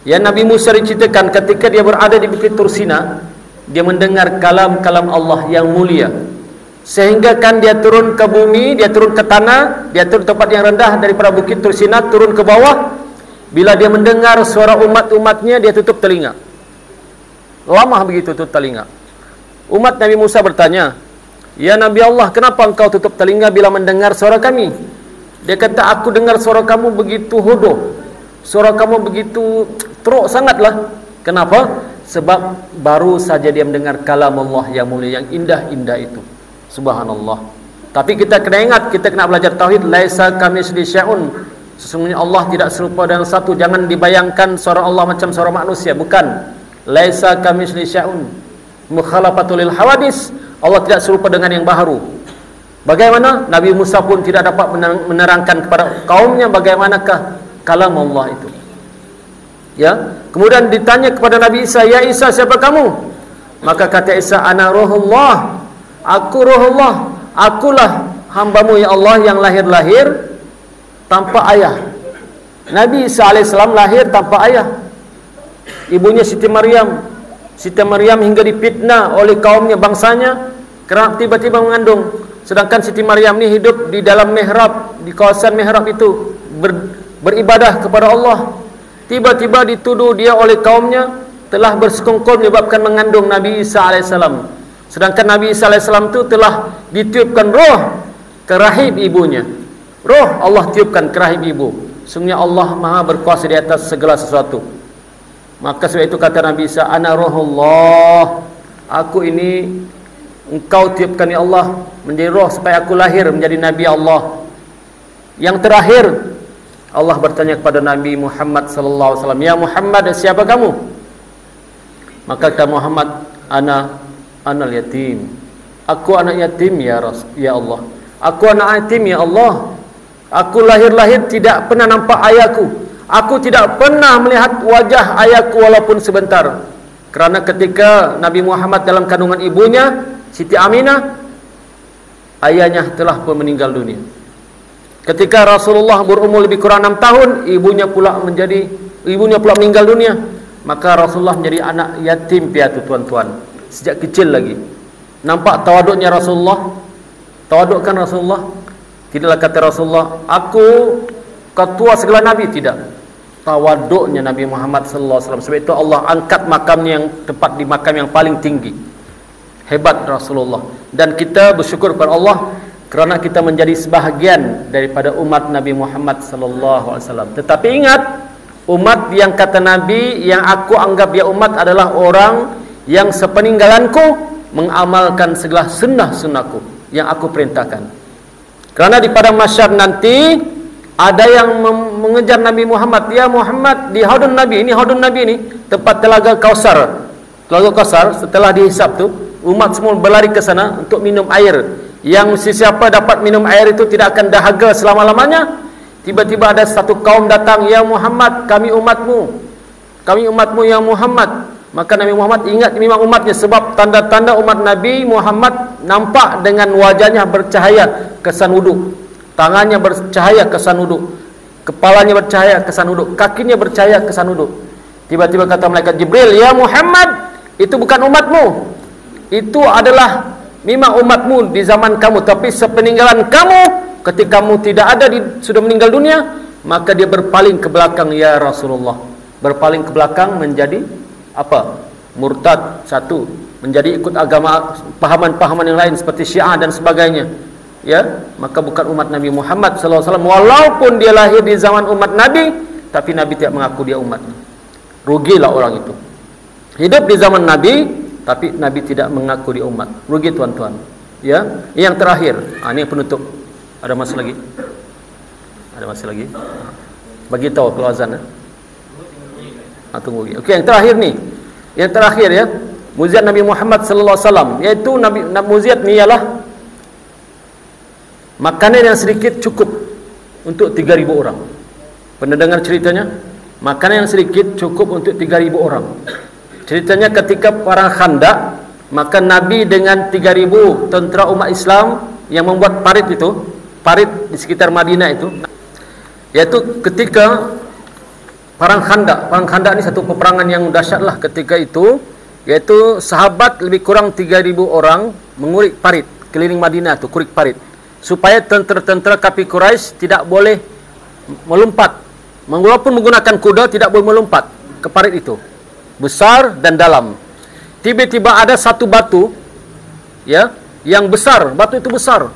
ya, Nabi Musa diceritakan ketika dia berada di Bukit Tursina, dia mendengar kalam-kalam Allah yang mulia. Sehingga kan dia turun ke bumi, dia turun ke tanah, dia turun tempat yang rendah daripada bukit Tursina, turun ke bawah. Bila dia mendengar suara umat-umatnya, dia tutup telinga. Lama begitu tutup telinga. Umat Nabi Musa bertanya, "Ya Nabi Allah, kenapa engkau tutup telinga bila mendengar suara kami?" Dia kata, "Aku dengar suara kamu begitu hodoh. Suara kamu begitu teruk sangatlah." Kenapa? Sebab baru saja dia mendengar kalam Allah yang mulia, yang indah-indah itu. Subhanallah. Tapi kita kena ingat, kita kena belajar tauhid. Laisa kamitslihi syai'un. Sesungguhnya Allah tidak serupa dengan satu. Jangan dibayangkan suara Allah macam suara manusia. Bukan. Laisa kamitslihi syai'un. Mukhalafatul lil hawadis. Allah tidak serupa dengan yang baharu. Bagaimana? Nabi Musa pun tidak dapat menerangkan kepada kaumnya bagaimanakah kalam Allah itu. Ya. Kemudian ditanya kepada Nabi Isa, "Ya Isa, siapa kamu?" Maka kata Isa, "Ana ruhullah." Aku ruhullah. Akulah hambamu ya Allah yang lahir-lahir tanpa ayah. Nabi Isa alaihissalam lahir tanpa ayah. Ibunya Siti Maryam. Siti Maryam hingga dipitnah oleh kaumnya, bangsanya, kerana tiba-tiba mengandung. Sedangkan Siti Maryam ni hidup di dalam mihrab, di kawasan mihrab itu, beribadah kepada Allah. Tiba-tiba dituduh dia oleh kaumnya telah bersekongkol menyebabkan mengandung Nabi Isa alaihissalam. Sedangkan Nabi Isa alaihissalam itu telah ditiupkan roh ke rahim ibunya. Roh Allah tiupkan ke rahim ibu. Sungguhnya Allah Maha berkuasa di atas segala sesuatu. Maka sebab itu kata Nabi Isa, "Ana ruhullah." Aku ini engkau tiupkan ya Allah menjadi roh supaya aku lahir menjadi Nabi Allah. Yang terakhir Allah bertanya kepada Nabi Muhammad sallallahu alaihi wasallam, "Ya Muhammad, siapa kamu?" Maka kata Muhammad, Anal yatim. Aku anak yatim ya Allah. Aku anak yatim ya Allah. Aku lahir-lahir tidak pernah nampak ayahku. Aku tidak pernah melihat wajah ayahku walaupun sebentar. Kerana ketika Nabi Muhammad dalam kandungan ibunya, Siti Aminah, ayahnya telah pun meninggal dunia. Ketika Rasulullah berumur lebih kurang 6 tahun, ibunya pula meninggal dunia. Maka Rasulullah menjadi anak yatim piatu tuan-tuan. Sejak kecil lagi. Nampak tawaduknya Rasulullah? Tawadukkan Rasulullah? Tidaklah kata Rasulullah, "Aku ketua segala Nabi." Tidak. Tawaduknya Nabi Muhammad sallallahu alaihi wasallam. Sebab itu Allah angkat makamnya yang tepat di makam yang paling tinggi. Hebat Rasulullah. Dan kita bersyukur kepada Allah kerana kita menjadi sebahagian daripada umat Nabi Muhammad sallallahu alaihi wasallam. Tetapi ingat, umat yang kata Nabi, yang aku anggap dia umat adalah orang yang sepeninggalanku mengamalkan segala sunnah-sunnahku yang aku perintahkan. Kerana di padang mahsyar nanti ada yang mengejar Nabi Muhammad. "Ya Muhammad, di haudun Nabi ini, haudun Nabi ini, tempat telaga Kausar." Telaga Kausar setelah dihisap tu, umat semua berlari ke sana untuk minum air. Yang sesiapa dapat minum air itu tidak akan dahaga selama-lamanya. Tiba-tiba ada satu kaum datang, "Ya Muhammad, kami umatmu. Kami umatmu ya Muhammad." Maka Nabi Muhammad ingat memang umatnya, sebab tanda-tanda umat Nabi Muhammad nampak dengan wajahnya bercahaya kesan wuduk, tangannya bercahaya kesan wuduk, kepalanya bercahaya kesan wuduk, kakinya bercahaya kesan wuduk. Tiba-tiba kata malaikat Jibril, "Ya Muhammad, itu bukan umatmu. Itu adalah memang umatmu di zaman kamu, tapi sepeninggalan kamu, ketika kamu tidak ada, sudah meninggal dunia." Maka dia berpaling ke belakang, ya Rasulullah. Berpaling ke belakang menjadi apa? Murtad satu, menjadi ikut agama, pahaman-pahaman yang lain seperti Syiah dan sebagainya. Ya, maka bukan umat Nabi Muhammad sallallahu alaihi wasallam. Walaupun dia lahir di zaman umat Nabi, tapi Nabi tidak mengaku dia umatnya. Rugilah orang itu. Hidup di zaman Nabi, tapi Nabi tidak mengaku dia umat. Rugi tuan-tuan. Ya, yang terakhir, ini penutup. Ada masa lagi? Ada masa lagi? Bagi tahu kalau azan. Tunggu. Okey, yang terakhir ni. Yang terakhir ya, mukjizat Nabi Muhammad sallallahu alaihi wasallam, iaitu mukjizat ni ialah makanan yang sedikit cukup untuk 3.000 orang. Pernah dengar ceritanya? Makanan yang sedikit cukup untuk 3.000 orang. Ceritanya ketika perang Khandaq, maka Nabi dengan 3.000 tentera umat Islam yang membuat parit itu, parit di sekitar Madinah itu, iaitu ketika Perang Khandaq ni satu peperangan yang dahsyatlah ketika itu, Yaitu sahabat lebih kurang 3.000 orang mengurik parit keliling Madinah tu, kurik parit, supaya tentera-tentera kafir Quraisy tidak boleh melompat. Walaupun menggunakan kuda, tidak boleh melompat ke parit itu, besar dan dalam. Tiba-tiba ada satu batu, ya, yang besar. Batu itu besar.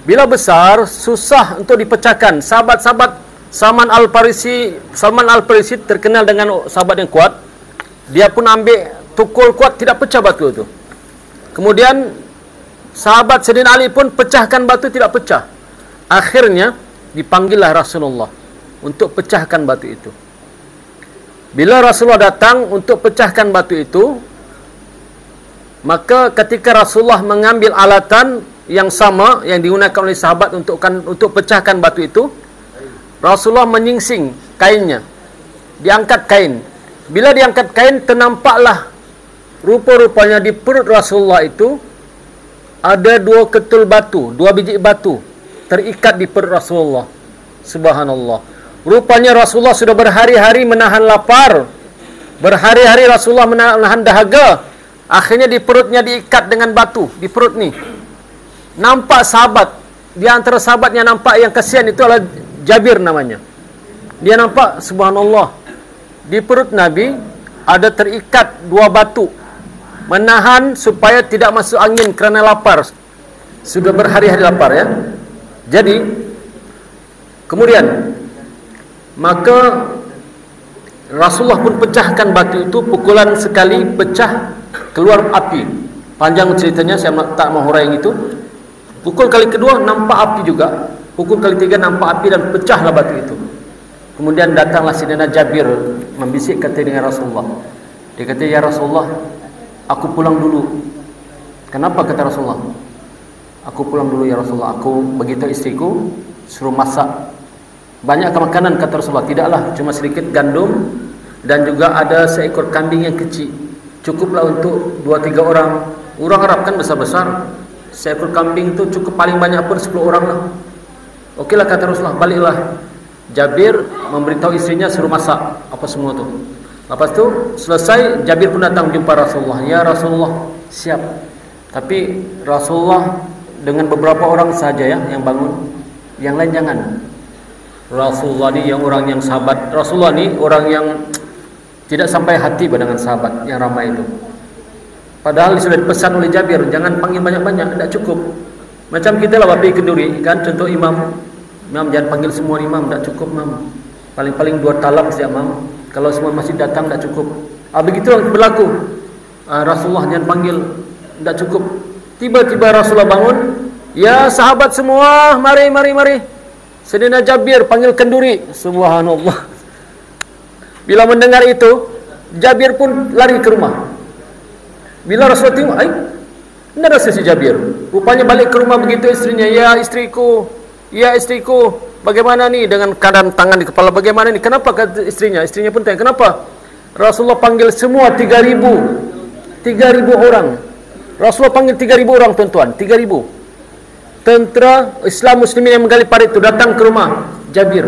Bila besar, susah untuk dipecahkan. Sahabat-sahabat Salman Al-Farisi terkenal dengan sahabat yang kuat. Dia pun ambil tukul kuat, tidak pecah batu itu. Kemudian sahabat Sayyidina Ali pun pecahkan batu, tidak pecah. Akhirnya dipanggillah Rasulullah untuk pecahkan batu itu. Bila Rasulullah datang untuk pecahkan batu itu, maka ketika Rasulullah mengambil alatan yang sama yang digunakan oleh sahabat untuk pecahkan batu itu, Rasulullah menyingsing kainnya. Diangkat kain. Bila diangkat kain, ternampaklah rupa-rupanya di perut Rasulullah itu ada 2 ketul batu, 2 biji batu terikat di perut Rasulullah. Subhanallah. Rupanya Rasulullah sudah berhari-hari menahan lapar. Berhari-hari Rasulullah menahan dahaga. Akhirnya di perutnya diikat dengan batu, di perut ni. Nampak sahabat, di antara sahabat yang nampak yang kasihan itu adalah Jabir namanya. Dia nampak, subhanallah, di perut Nabi ada terikat 2 batu, menahan supaya tidak masuk angin kerana lapar. Sudah berhari-hari lapar, ya. Jadi kemudian maka Rasulullah pun pecahkan batu itu, pukulan sekali pecah, keluar api. Panjang ceritanya, saya tak mau huraikan itu. Pukul kali kedua nampak api juga. Pukul kali tiga nampak api dan pecahlah batu itu. Kemudian datanglah Sayyidina Jabir membisik kata dengan Rasulullah. Dia kata, "Ya Rasulullah, aku pulang dulu." Kenapa kata Rasulullah? "Aku pulang dulu ya Rasulullah. Aku begitu istriku suruh masak banyak makanan," kata Rasulullah. "Tidaklah, cuma sedikit gandum dan juga ada seekor kambing yang kecil. Cukuplah untuk 2-3 orang. Orang Arab kan besar-besar. Seekor kambing itu cukup, paling banyak pun 10 orang lah." Okeylah kata Rasulullah, baliklah. Jabir memberitahu istrinya suruh masak apa semua tu. Lepas tu selesai, Jabir pun datang jumpa Rasulullah. "Ya Rasulullah, siap." Tapi Rasulullah dengan beberapa orang saja ya yang bangun, yang lain jangan. Rasulullah ni yang orang yang sahabat, Rasulullah ni orang yang tidak sampai hati dengan sahabat yang ramai itu. Padahal sudah dipesan oleh Jabir, jangan panggil banyak-banyak, tidak cukup. Macam kita lah babi kenduri kan, contoh imam jangan panggil semua imam, tidak cukup imam. Paling-paling 2 talab saja imam. Kalau semua masjid datang tidak cukup. Begitu berlaku. Rasulullah jangan panggil, tidak cukup. Tiba-tiba Rasulullah bangun, "Ya sahabat semua, mari. Sayyidina Jabir panggil kenduri." Subhanallah. Bila mendengar itu, Jabir pun lari ke rumah. Bila Rasulullah tengok, tidak ada si Jabir. Rupanya balik ke rumah begitu istrinya, "Ya istriku, bagaimana ni?" Dengan keadaan tangan di kepala, "Bagaimana ni?" Kenapa kata istrinya? Istrinya pun tanya, "Kenapa?" Rasulullah panggil semua 3.000 orang. Rasulullah panggil 3.000 orang, tuan-tuan, 3.000. Tentera Islam Muslimin yang menggali parit itu datang ke rumah Jabir.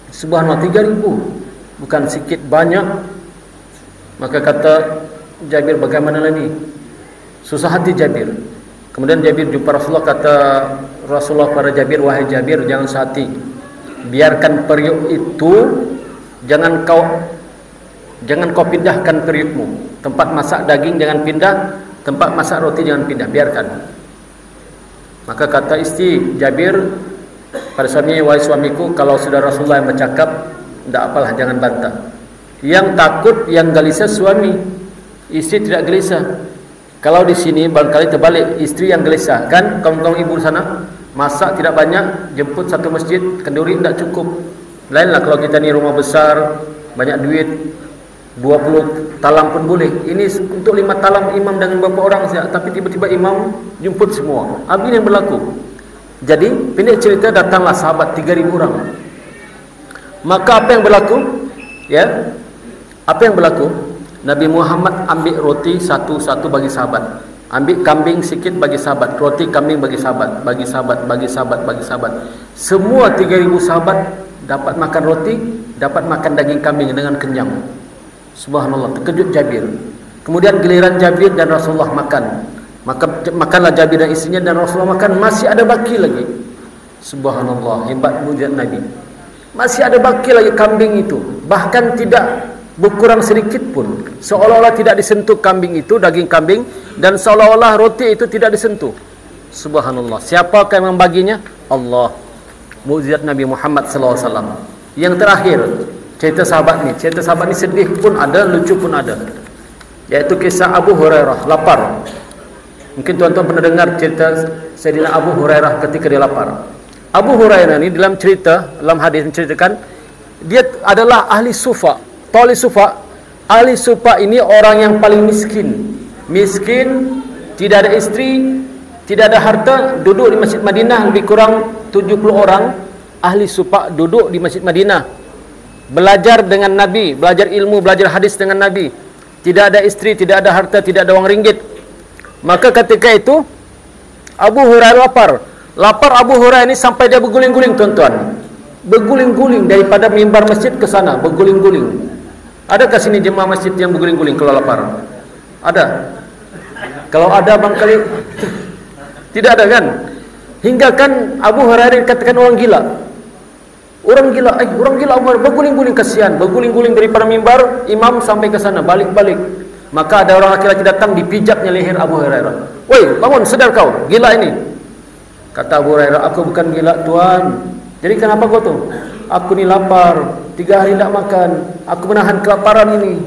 Subhanallah, 3.000. Bukan sikit, banyak. Maka kata Jabir, "Bagaimana ni?" Susah hati Jabir. Kemudian Jabir jumpa Rasulullah. Kata Rasulullah pada Jabir, "Wahai Jabir, jangan sehati. Biarkan periuk itu, jangan kau pindahkan periukmu. Tempat masak daging jangan pindah, tempat masak roti jangan pindah, biarkan." Maka kata istri Jabir pada suaminya, "Wahai suamiku, kalau sudah Rasulullah yang bercakap, tidak apalah, jangan bantah. Yang takut, yang gelisah suami, istri tidak gelisah. Kalau di sini barangkali terbalik, istri yang gelisah kan, kaum-kaum ibu sana masak tidak banyak, jemput satu masjid, kenduri tidak cukup. Lainlah kalau kita ni rumah besar, banyak duit, 20 talam pun boleh. Ini untuk 5 talam imam dengan beberapa orang saja, tapi tiba-tiba imam jemput semua. Ini yang berlaku. Jadi pendek cerita, datanglah sahabat 3.000 orang. Maka apa yang berlaku? Ya, apa yang berlaku? Nabi Muhammad ambil roti satu-satu bagi sahabat. Ambil kambing sikit bagi sahabat, roti kambing bagi sahabat, bagi sahabat. Semua 3.000 sahabat dapat makan roti, dapat makan daging kambing dengan kenyang. Subhanallah, terkejut Jabir. Kemudian giliran Jabir dan Rasulullah makan. Maka makanlah Jabir dan istrinya dan Rasulullah makan, masih ada baki lagi. Subhanallah, hebat mujizat Nabi. Masih ada baki lagi kambing itu. Bahkan tidak berkurang sedikit pun. Seolah-olah tidak disentuh kambing itu, daging kambing, dan seolah-olah roti itu tidak disentuh. Subhanallah. Siapakah yang membaginya? Allah. Mukjizat Nabi Muhammad SAW. Yang terakhir, cerita sahabat ni. Cerita sahabat ni sedih pun ada, lucu pun ada. Yaitu kisah Abu Hurairah lapar. Mungkin tuan-tuan pernah dengar cerita Sayyidina Abu Hurairah ketika dia lapar. Abu Hurairah ni dalam cerita, dalam hadis menceritakan, dia adalah ahli sufa. Tahu ahli sufa? Ahli sufa ini orang yang paling miskin. Miskin, tidak ada isteri, tidak ada harta, duduk di Masjid Madinah lebih kurang 70 orang. Ahli sufa duduk di Masjid Madinah, belajar dengan Nabi, belajar ilmu, belajar hadis dengan Nabi. Tidak ada isteri, tidak ada harta, tidak ada wang ringgit. Maka ketika itu Abu Hurairah lapar. Lapar Abu Hurairah ini sampai dia berguling-guling, tuan-tuan. Berguling-guling daripada mimbar masjid ke sana, berguling-guling. Adakah sini jemaah masjid yang berguling-guling kalau lapar? Ada? Kalau ada barangkali tidak ada kan? Hingga kan Abu Hurairah dikatakan orang gila. Orang gila, orang gila Umar, berguling-guling, kasihan, berguling-guling daripada mimbar imam sampai ke sana, balik-balik. Maka ada orang laki-laki datang, dipijatnya leher Abu Hurairah. Woi, bangun, sedar kau, gila ini. Kata Abu Hurairah, aku bukan gila tuan. Jadi kenapa kau tu? Aku ni lapar, 3 hari tak makan, aku menahan kelaparan ini.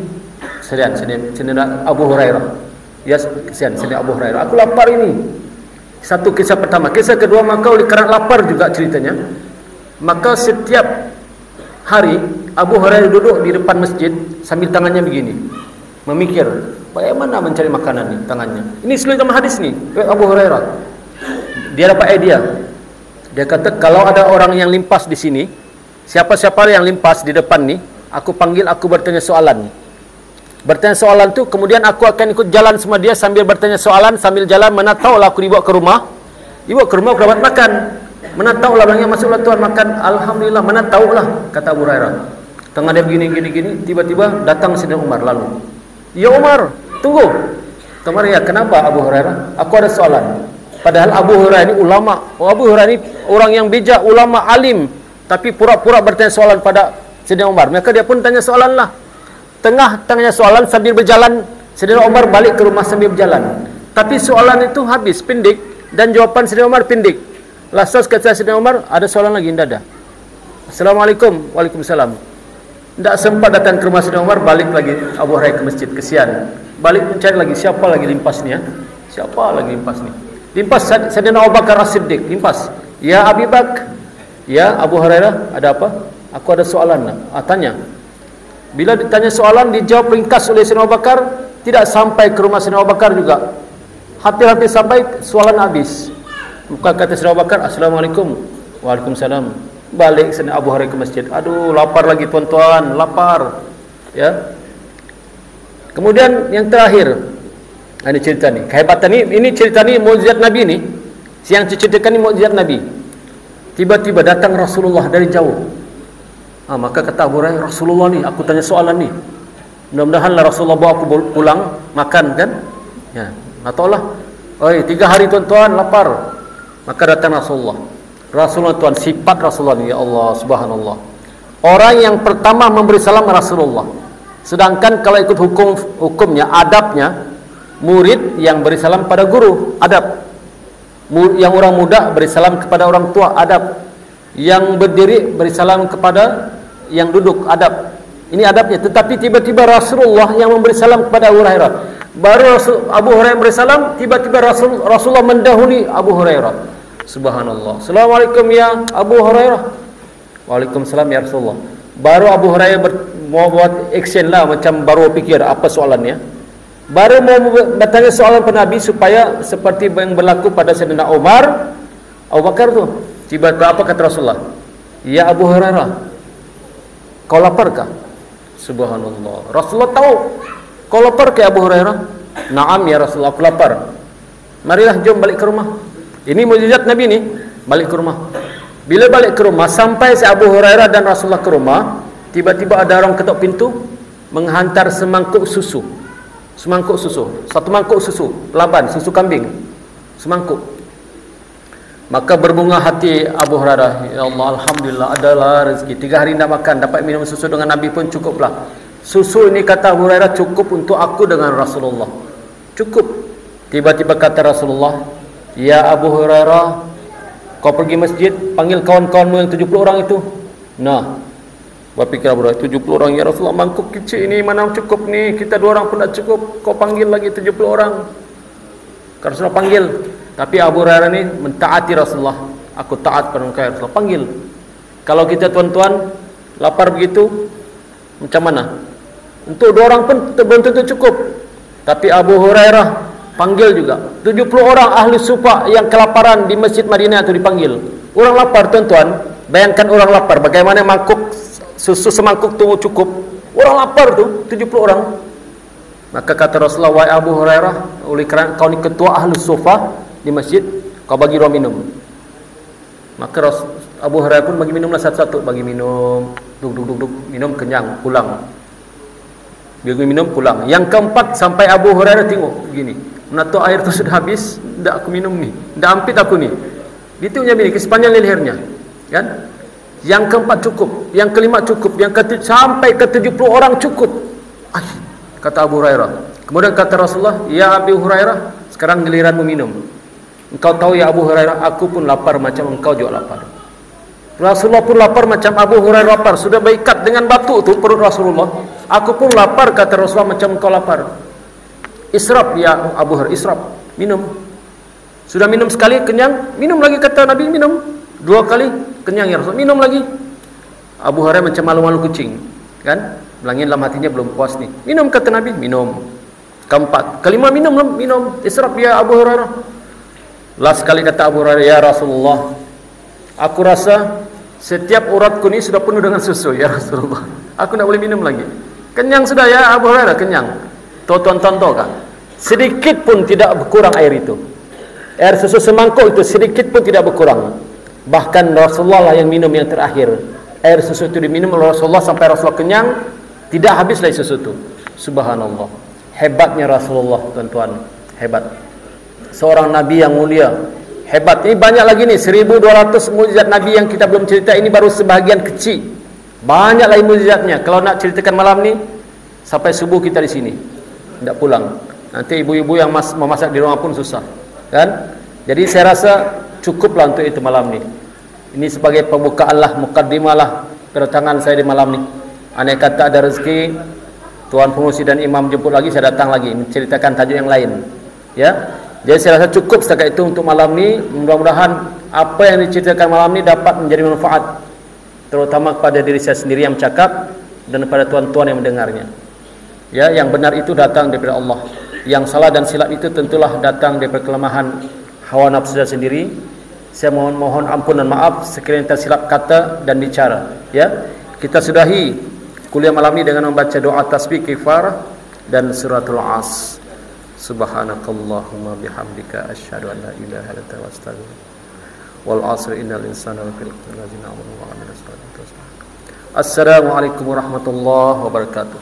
Sedang Abu Hurairah. Ya, kesian, sedang Abu Hurairah. Aku lapar ini. Satu kisah pertama. Kisah kedua, maka oleh kerana lapar juga ceritanya. Maka setiap hari Abu Hurairah duduk di depan masjid sambil tangannya begini, memikir bagaimana mencari makanan ni tangannya. Ini seluruh dalam hadis ni. Abu Hurairah dia dapat idea. Dia kata kalau ada orang yang limpas di sini, siapa-siapa yang limpas di depan ni, aku panggil, aku bertanya soalan. Bertanya soalan tu, kemudian aku akan ikut jalan sama dia sambil bertanya soalan, sambil jalan. Mana tahulah aku dibawa ke rumah. Dibawa ke rumah aku dapat makan. Mana tahulah orangnya masuklah tuan makan. Alhamdulillah, mana tahulah, kata Abu Hurairah. Tengah dia begini, tiba-tiba datang Sayyidina Umar lalu. Ya Umar, tunggu. Kemarin ya, kenapa Abu Hurairah? Aku ada soalan. Padahal Abu Hurairah ini ulama. Abu Hurairah ini orang yang bijak, ulama, alim. Tapi pura-pura bertanya soalan pada Sayyidina Umar. Maka dia pun tanya soalan lah. Tengah tanya soalan sambil berjalan, Sayyidina Umar balik ke rumah sambil berjalan. Tapi soalan itu habis, pendek. Dan jawapan Sayyidina Umar pendek. Lasas kata Sayyidina Umar, ada soalan lagi? Tidak ada. Assalamualaikum. Waalaikumsalam. Tidak sempat datang ke rumah Sayyidina Umar, balik lagi Abu Hurairah ke masjid, kesian. Balik mencari lagi, siapa lagi limpas ni ya? Siapa lagi limpas ni? Limpas Sayyidina Abu Bakar As-Siddiq, limpas. Ya Abi Bak, ya Abu Hurairah, ada apa? Aku ada soalan lah. Tanya. Bila ditanya soalan, dijawab ringkas oleh Sayyidina Abu Bakar, tidak sampai ke rumah Sayyidina Abu Bakar juga. Hampir-hampir sampai, soalan habis. Maka kata Sayyidina Abu Bakar, Assalamualaikum. Waalaikumsalam. Balik Sayyidina Abu Hurairah ke masjid. Aduh, lapar lagi tuan-tuan, lapar. Ya. Kemudian yang terakhir, ini cerita ni, kehebatan ni, ini cerita ni mukjizat Nabi ni. Yang diceritakan ni mukjizat Nabi. Tiba-tiba datang Rasulullah dari jauh. Maka kata Abu Hurairah, Rasulullah ni, aku tanya soalan ni. Mudah-mudahanlah Rasulullah bawa aku pulang makan kan? Ya, ataulah. Oi, 3 hari tuan-tuan lapar. Maka datang Rasulullah. Rasulullah tuan, sifat Rasulullah ni, ya Allah, subhanallah. Orang yang pertama memberi salam Rasulullah. Sedangkan kalau ikut hukumnya, adabnya, murid yang beri salam pada guru, adab. Yang orang muda beri salam kepada orang tua, adab. Yang berdiri beri salam kepada yang duduk, adab. Ini adabnya. Tetapi tiba-tiba Rasulullah yang memberi salam kepada Abu Hurairah. Baru Abu Hurairah beri salam, tiba-tiba Rasulullah mendahului Abu Hurairah. Subhanallah. Assalamualaikum ya Abu Hurairah. Waalaikumsalam ya Rasulullah. Baru Abu Hurairah mau buat action lah, macam baru fikir apa soalannya. Baru mau bertanya soalan pada Nabi supaya seperti yang berlaku pada Sayyidina Umar, Abu Bakar tu. Tiba-tiba apa kata Rasulullah? Ya Abu Hurairah, kau laparkah? Subhanallah. Rasulullah tahu kau lapar ke Abu Hurairah? Naam ya Rasulullah, aku lapar. Marilah jom balik ke rumah. Ini mukjizat Nabi ni, balik ke rumah. Bila balik ke rumah, sampai si Abu Hurairah dan Rasulullah ke rumah, tiba-tiba ada orang ketuk pintu, menghantar semangkuk susu. semangkuk susu, satu mangkuk susu laban, susu kambing, semangkuk. Maka berbunga hati Abu Hurairah, ya Allah, alhamdulillah adalah rezeki. 3 hari tidak makan, dapat minum susu dengan Nabi pun cukuplah. Susu ini kata Abu Hurairah cukup untuk aku dengan Rasulullah. Cukup. Tiba-tiba kata Rasulullah, ya Abu Hurairah, kau pergi masjid, panggil kawan-kawanmu yang 70 orang itu. Nah, berpikir Abu Hurairah, 70 orang ya Rasulullah, mangkuk kecil ini mana cukup nih, kita 2 orang pun tak cukup, kau panggil lagi 70 orang. Kalau Rasulullah panggil, tapi Abu Hurairah ini mentaati Rasulullah. Aku taat pada engkau ya Rasulullah, panggil. Kalau kita tuan-tuan lapar begitu, macam mana? Untuk 2 orang pun belum tentu cukup. Tapi Abu Hurairah panggil juga 70 orang ahli sufa yang kelaparan di Masjid Madinah itu dipanggil. Orang lapar tuan-tuan, bayangkan orang lapar, bagaimana mangkuk susu semangkuk tu cukup. Orang lapar tu 70 orang. Maka kata Rasulullah, wahai Abu Hurairah, oleh kerana kau ni ketua ahli sufa di masjid, kau bagi orang minum. Maka Abu Hurairah pun bagi minumlah satu-satu, bagi minum, duk, minum kenyang, pulang. Dia minum pulang. Yang keempat sampai Abu Hurairah tengok begini, menato air tu sudah habis, tidak aku minum ni, tidak ampit aku ni. Dia begini ke sepanjang lehernya, kan? Yang keempat cukup, yang kelima cukup, yang sampai ke 70 orang cukup. Kata Abu Hurairah. Kemudian kata Rasulullah, ya Abu Hurairah, sekarang giliranmu minum. Engkau tahu ya Abu Hurairah, aku pun lapar macam engkau juga lapar. Rasulullah pun lapar macam Abu Hurairah lapar. Sudah berikat dengan batu tu perut Rasulullah. Aku pun lapar kata Rasulullah macam engkau lapar. Israf ya Abu Hurairah, israf. Minum. Sudah minum sekali kenyang, minum lagi kata Nabi, minum. 2 kali kenyang ya Rasulullah, minum lagi. Abu Hurairah macam malu-malu kucing, kan? Bilangin dalam hatinya belum puas nih. Minum kata Nabi, minum. Keempat, kelima minum. Israf ya Abu Hurairah. Last kali kata Abu Hurairah, ya Rasulullah, aku rasa setiap uratku ni sudah penuh dengan susu ya Rasulullah. Aku tak boleh minum lagi. Kenyang sudah ya Abu Hurairah, kenyang. Tuan-tuan tahu kan? Sedikit pun tidak berkurang air itu. Air susu semangkuk itu sedikit pun tidak berkurang. Bahkan Rasulullah lah yang minum yang terakhir. Air susu itu diminum oleh Rasulullah sampai Rasulullah kenyang, tidak habis lagi susu itu. Subhanallah. Hebatnya Rasulullah, tuan-tuan. Hebat. Seorang Nabi yang mulia. Hebat. Ini banyak lagi nih, 1200 mukjizat Nabi yang kita belum cerita. Ini baru sebahagian kecil. Banyak lagi mukjizatnya. Kalau nak ceritakan malam ni, sampai subuh kita di sini. Tidak pulang. Nanti ibu-ibu yang memasak di rumah pun susah, kan? Jadi saya rasa cukuplah untuk itu malam ni. Ini sebagai pembukaan lah, mukaddimah lah kedatangan saya di malam ni. Andai kata ada rezeki, Tuan Pengurusi dan Imam jemput lagi, saya datang lagi menceritakan tajuk yang lain. Ya, jadi saya rasa cukup setakat itu untuk malam ni. Mudah-mudahan apa yang diceritakan malam ni dapat menjadi manfaat, terutama kepada diri saya sendiri yang bercakap dan kepada tuan-tuan yang mendengarnya. Ya, yang benar itu datang daripada Allah. Yang salah dan silap itu tentulah datang daripada kelemahan hawa nafsu saya sendiri. Saya mohon ampun dan maaf sekiranya tersilap kata dan bicara. Ya, kita sudahi kuliah malam ini dengan membaca doa tasbih kifarah dan suratul As. Subhanakallahumma bihamdika asyhadu an la ilaha illa anta astaghfiruka wal 'asri innal insana lafii khusr. Assalamualaikum warahmatullahi wabarakatuh.